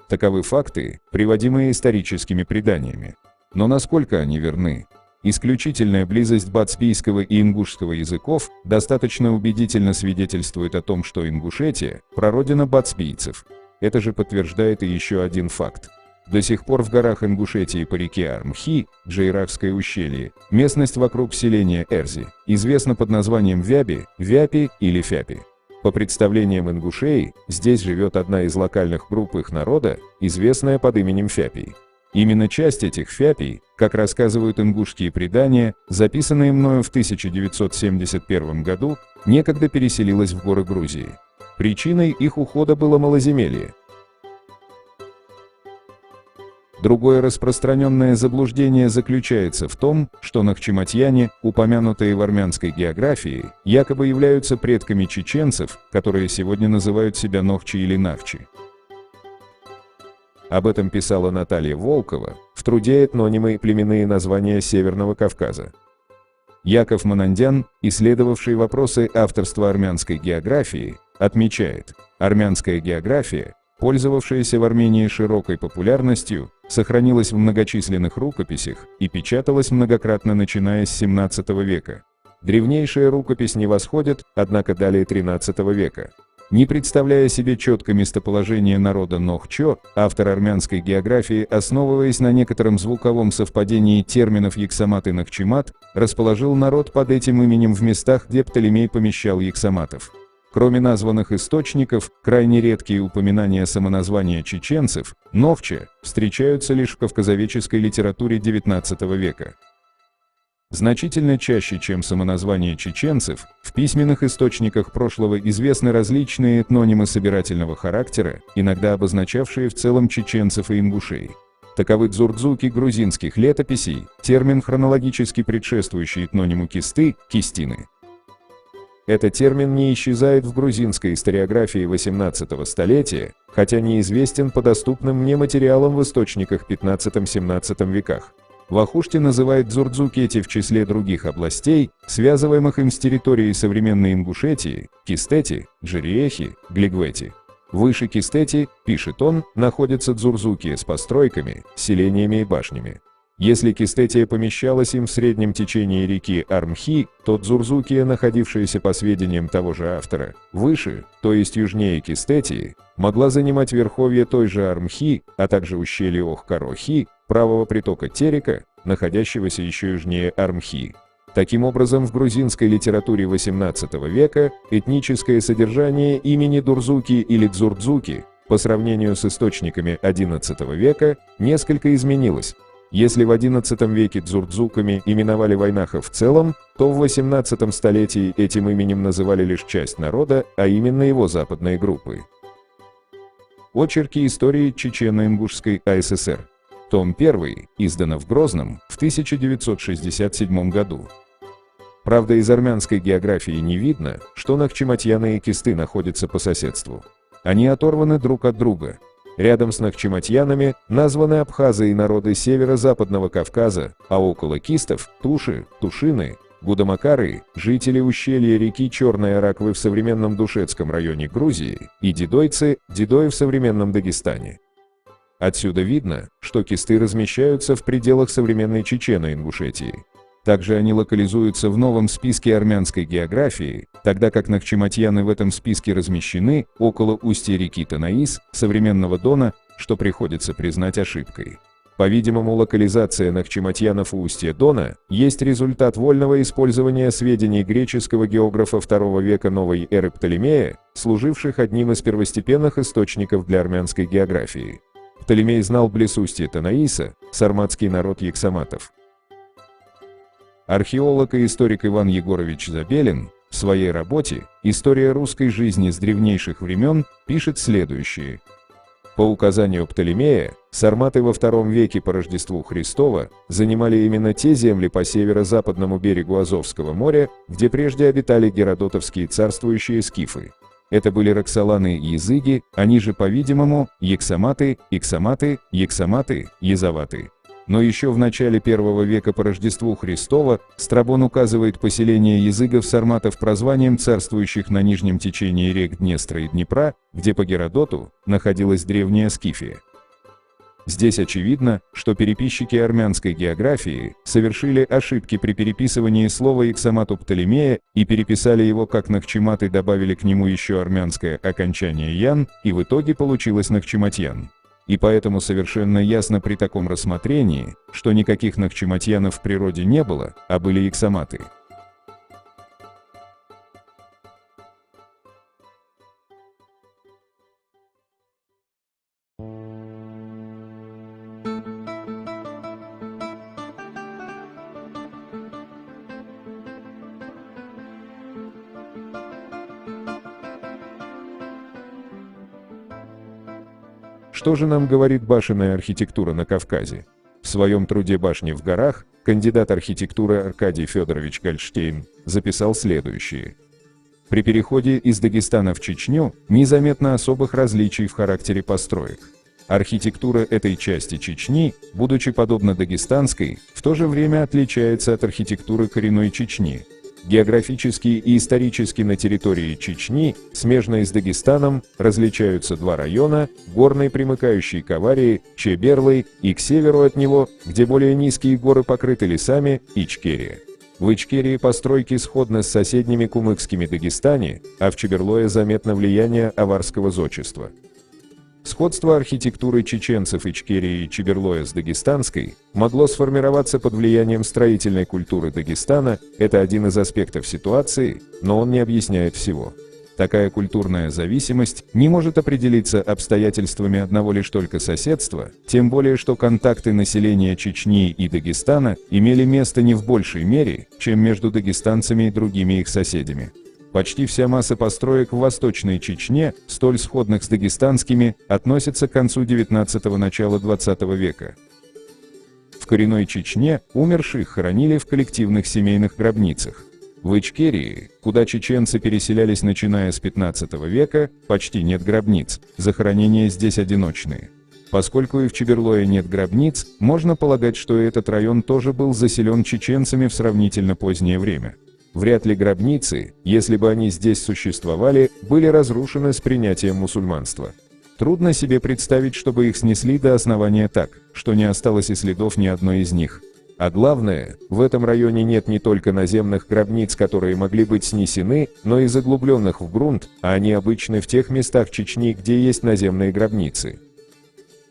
S1: Таковы факты, приводимые историческими преданиями. Но насколько они верны? Исключительная близость бацпийского и ингушского языков достаточно убедительно свидетельствует о том, что Ингушетия – прародина бацпийцев. Это же подтверждает и еще один факт. До сих пор в горах Ингушетии по реке Армхи, Джейрахское ущелье, местность вокруг селения Эрзи, известна под названием Вяби, Вяпи или Фяпи. По представлениям ингушей, здесь живет одна из локальных групп их народа, известная под именем Фяпий. Именно часть этих Фяпий, как рассказывают ингушские предания, записанные мною в 1971 году, некогда переселилась в горы Грузии. Причиной их ухода было малоземелье. Другое распространенное заблуждение заключается в том, что нахчематьяне, упомянутые в армянской географии, якобы являются предками чеченцев, которые сегодня называют себя нохчи или нахчи. Об этом писала Наталья Волкова в труде «Этнонимы и племенные названия Северного Кавказа». Яков Манандян, исследовавший вопросы авторства армянской географии, отмечает: армянская география, пользовавшаяся в Армении широкой популярностью, сохранилась в многочисленных рукописях и печаталась многократно начиная с XVII века. Древнейшая рукопись не восходит, однако, далее XIII века. Не представляя себе четко местоположение народа Нохчо, автор армянской географии, основываясь на некотором звуковом совпадении терминов Яксамат и Нахчимат, расположил народ под этим именем в местах, где Птолемей помещал яксаматов. Кроме названных источников, крайне редкие упоминания самоназвания чеченцев, Новча, встречаются лишь в кавказоведческой литературе XIX века. Значительно чаще, чем самоназвание чеченцев, в письменных источниках прошлого известны различные этнонимы собирательного характера, иногда обозначавшие в целом чеченцев и ингушей. Таковы дзурдзуки грузинских летописей, термин, хронологически предшествующий этнониму кисты, кистины. Этот термин не исчезает в грузинской историографии XVIII столетия, хотя неизвестен по доступным мне материалам в источниках XV-XVII веках. Вахушти называет дзурдзукети в числе других областей, связываемых им с территорией современной Ингушетии, Кистети, Джериехи, Глигвети. Выше Кистети, пишет он, находятся Дзурзуки с постройками, селениями и башнями. Если Кистетия помещалась им в среднем течении реки Армхи, то Дзурзукия, находившаяся по сведениям того же автора, выше, то есть южнее Кистетии, могла занимать верховье той же Армхи, а также ущелье Охкарохи, правого притока Терека, находящегося еще южнее Армхи. Таким образом, в грузинской литературе XVIII века этническое содержание имени Дурзуки или Дзурдзуки по сравнению с источниками XI века несколько изменилось. Если в XI веке дзурдзуками именовали вайнахов в целом, то в XVIII столетии этим именем называли лишь часть народа, а именно его западные группы. Очерки истории Чечено-Ингушской АССР. Том 1, издано в Грозном в 1967 году. Правда, из армянской географии не видно, что Нахчематьяны и Кисты находятся по соседству. Они оторваны друг от друга. Рядом с Нахчематьянами названы абхазы и народы северо-западного Кавказа, а около кистов – туши, тушины, гудамакары, жители ущелья реки Черной Араквы в современном Душетском районе Грузии, и дидойцы, дидои в современном Дагестане. Отсюда видно, что кисты размещаются в пределах современной Чечено-Ингушетии. Также они локализуются в новом списке армянской географии, тогда как Нахчематьяны в этом списке размещены около устья реки Танаис, современного Дона, что приходится признать ошибкой. По-видимому, локализация Нахчематьянов у устья Дона есть результат вольного использования сведений греческого географа II века новой эры Птолемея, служивших одним из первостепенных источников для армянской географии. Птолемей знал близ устья Танаиса сарматский народ яксаматов. Археолог и историк Иван Егорович Забелин в своей работе «История русской жизни с древнейших времен» пишет следующее. По указанию Птолемея, сарматы во II веке по Рождеству Христова занимали именно те земли по северо-западному берегу Азовского моря, где прежде обитали геродотовские царствующие скифы. Это были роксоланы и языги, они же, по-видимому, яксаматы, иксаматы, яксаматы, язаваты. Но еще в начале I века по Рождеству Христова Страбон указывает поселение языгов-сарматов прозванием царствующих на нижнем течении рек Днестра и Днепра, где по Геродоту находилась древняя Скифия. Здесь очевидно, что переписчики армянской географии совершили ошибки при переписывании слова иксамату Птолемея и переписали его как Нахчемат и добавили к нему еще армянское окончание ян, и в итоге получилось Нахчематьян. И поэтому совершенно ясно при таком рассмотрении, что никаких Нахчематьянов в природе не было, а были иксаматы. Что же нам говорит башенная архитектура на Кавказе? В своем труде «Башни в горах» кандидат архитектуры Аркадий Федорович Гольштейн записал следующее. При переходе из Дагестана в Чечню незаметно особых различий в характере построек. Архитектура этой части Чечни, будучи подобна дагестанской, в то же время отличается от архитектуры коренной Чечни. Географически и исторически на территории Чечни, смежной с Дагестаном, различаются два района, горный, примыкающий к Аварии, Чеберлый, и к северу от него, где более низкие горы покрыты лесами, Ичкерия. В Ичкерии постройки сходны с соседними кумыкскими Дагестане, а в Чеберлое заметно влияние аварского зодчества. Сходство архитектуры чеченцев Ичкерии и Чеберлоя с дагестанской могло сформироваться под влиянием строительной культуры Дагестана, это один из аспектов ситуации, но он не объясняет всего. Такая культурная зависимость не может определиться обстоятельствами одного лишь только соседства, тем более что контакты населения Чечни и Дагестана имели место не в большей мере, чем между дагестанцами и другими их соседями. Почти вся масса построек в Восточной Чечне, столь сходных с дагестанскими, относится к концу XIX – начала XX века. В коренной Чечне умерших хоронили в коллективных семейных гробницах. В Ичкерии, куда чеченцы переселялись начиная с XV века, почти нет гробниц, захоронения здесь одиночные. Поскольку и в Чеберлое нет гробниц, можно полагать, что этот район тоже был заселен чеченцами в сравнительно позднее время. Вряд ли гробницы, если бы они здесь существовали, были разрушены с принятием мусульманства. Трудно себе представить, чтобы их снесли до основания так, что не осталось и следов ни одной из них. А главное, в этом районе нет не только наземных гробниц, которые могли быть снесены, но и заглубленных в грунт, а они обычны в тех местах Чечни, где есть наземные гробницы.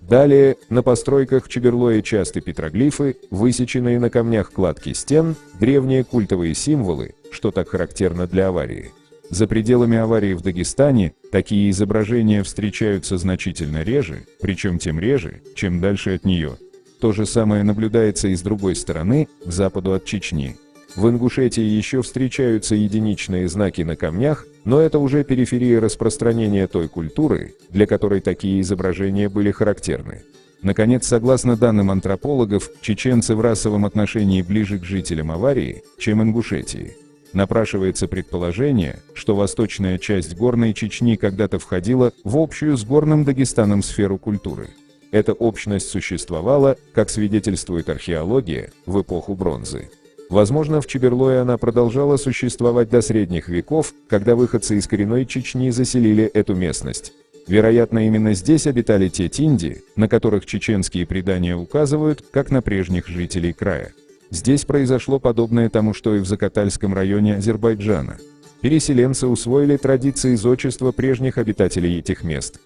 S1: Далее, на постройках в Чеберлое часты петроглифы, высеченные на камнях кладки стен, древние культовые символы, что так характерно для Аварии. За пределами Аварии в Дагестане такие изображения встречаются значительно реже, причем тем реже, чем дальше от нее. То же самое наблюдается и с другой стороны, к западу от Чечни. В Ингушетии еще встречаются единичные знаки на камнях, но это уже периферия распространения той культуры, для которой такие изображения были характерны. Наконец, согласно данным антропологов, чеченцы в расовом отношении ближе к жителям Аварии, чем Ингушетии. Напрашивается предположение, что восточная часть горной Чечни когда-то входила в общую с горным Дагестаном сферу культуры. Эта общность существовала, как свидетельствует археология, в эпоху бронзы. Возможно, в Чеберлое она продолжала существовать до средних веков, когда выходцы из коренной Чечни заселили эту местность. Вероятно, именно здесь обитали те тинди, на которых чеченские предания указывают, как на прежних жителей края. Здесь произошло подобное тому, что и в Закатальском районе Азербайджана. Переселенцы усвоили традиции зодчества прежних обитателей этих мест.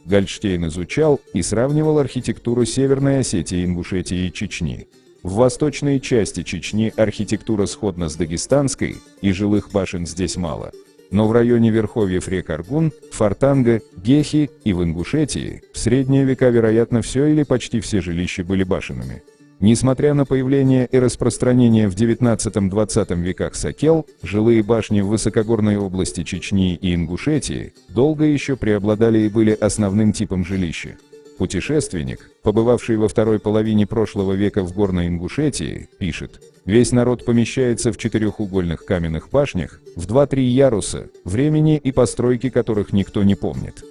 S1: Гольдштейн изучал и сравнивал архитектуру Северной Осетии, Ингушетии и Чечни. В восточной части Чечни архитектура сходна с дагестанской, и жилых башен здесь мало. Но в районе верховьев рек Аргун, Фортанга, Гехи и в Ингушетии в средние века, вероятно, все или почти все жилища были башенными. Несмотря на появление и распространение в XIX-XX веках сакел, жилые башни в высокогорной области Чечни и Ингушетии долго еще преобладали и были основным типом жилища. Путешественник, побывавший во второй половине прошлого века в горной Ингушетии, пишет: «Весь народ помещается в четырехугольных каменных башнях, в 2-3 яруса, времени и постройки которых никто не помнит».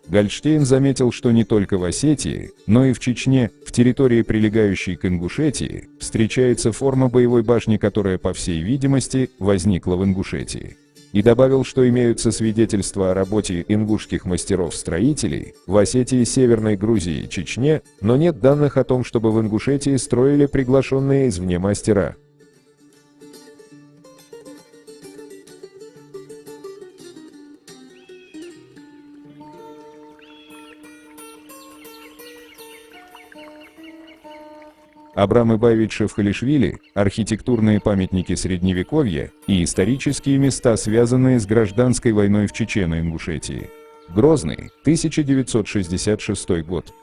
S1: Гольдштейн заметил, что не только в Осетии, но и в Чечне, в территории, прилегающей к Ингушетии, встречается форма боевой башни, которая, по всей видимости, возникла в Ингушетии. И добавил, что имеются свидетельства о работе ингушских мастеров-строителей в Осетии, Северной Грузии и Чечне, но нет данных о том, чтобы в Ингушетии строили приглашенные извне мастера. Абрам Ибаевич Шевхалишвили, архитектурные памятники Средневековья и исторические места, связанные с гражданской войной в Чечено-Ингушетии. Грозный, 1966 год.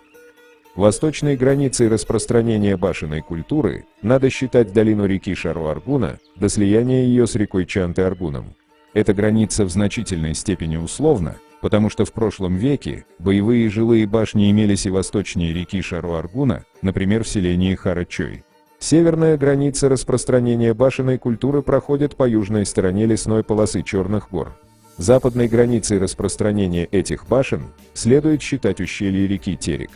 S1: Восточной границей распространения башенной культуры надо считать долину реки Шару-Аргуна до слияния ее с рекой Чанты-Аргуном. Эта граница в значительной степени условна, потому что в прошлом веке боевые жилые башни имелись и восточнее реки Шару-Аргуна, например, в селении Харачой. Северная граница распространения башенной культуры проходит по южной стороне лесной полосы Черных гор. Западной границей распространения этих башен следует считать ущелье реки Терек.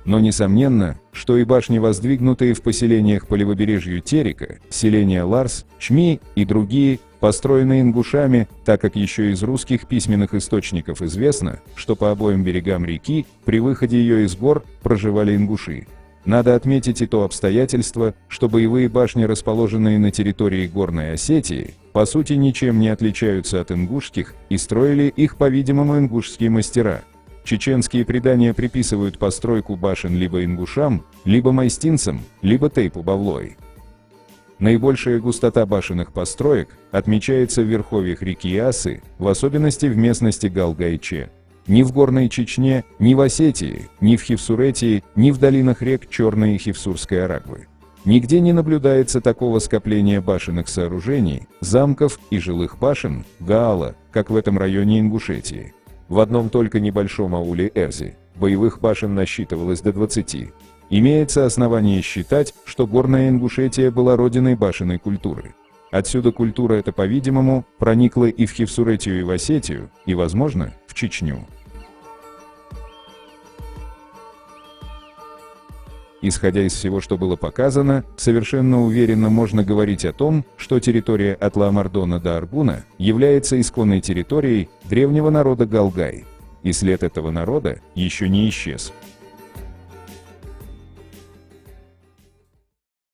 S1: Но несомненно, что и башни, воздвигнутые в поселениях по левобережью Терека, селения Ларс, Чми и другие, построенные ингушами, так как еще из русских письменных источников известно, что по обоим берегам реки, при выходе ее из гор, проживали ингуши. Надо отметить и то обстоятельство, что боевые башни, расположенные на территории Горной Осетии, по сути ничем не отличаются от ингушских, и строили их, по-видимому, ингушские мастера. Чеченские предания приписывают постройку башен либо ингушам, либо майстинцам, либо Тейпу-Бавлой. Наибольшая густота башенных построек отмечается в верховьях реки Асы, в особенности в местности Галгайче. Ни в горной Чечне, ни в Осетии, ни в Хевсуретии, ни в долинах рек Черной и Хевсурской Арагвы. Нигде не наблюдается такого скопления башенных сооружений, замков и жилых башен, Гаала, как в этом районе Ингушетии. В одном только небольшом ауле Эрзи боевых башен насчитывалось до 20. Имеется основание считать, что горная Ингушетия была родиной башенной культуры. Отсюда культура эта, по-видимому, проникла и в Хевсуретию, и в Осетию, и, возможно, в Чечню. Исходя из всего, что было показано, совершенно уверенно можно говорить о том, что территория от Ла-Мардона до Аргуна является исконной территорией древнего народа Галгай. И след этого народа еще не исчез.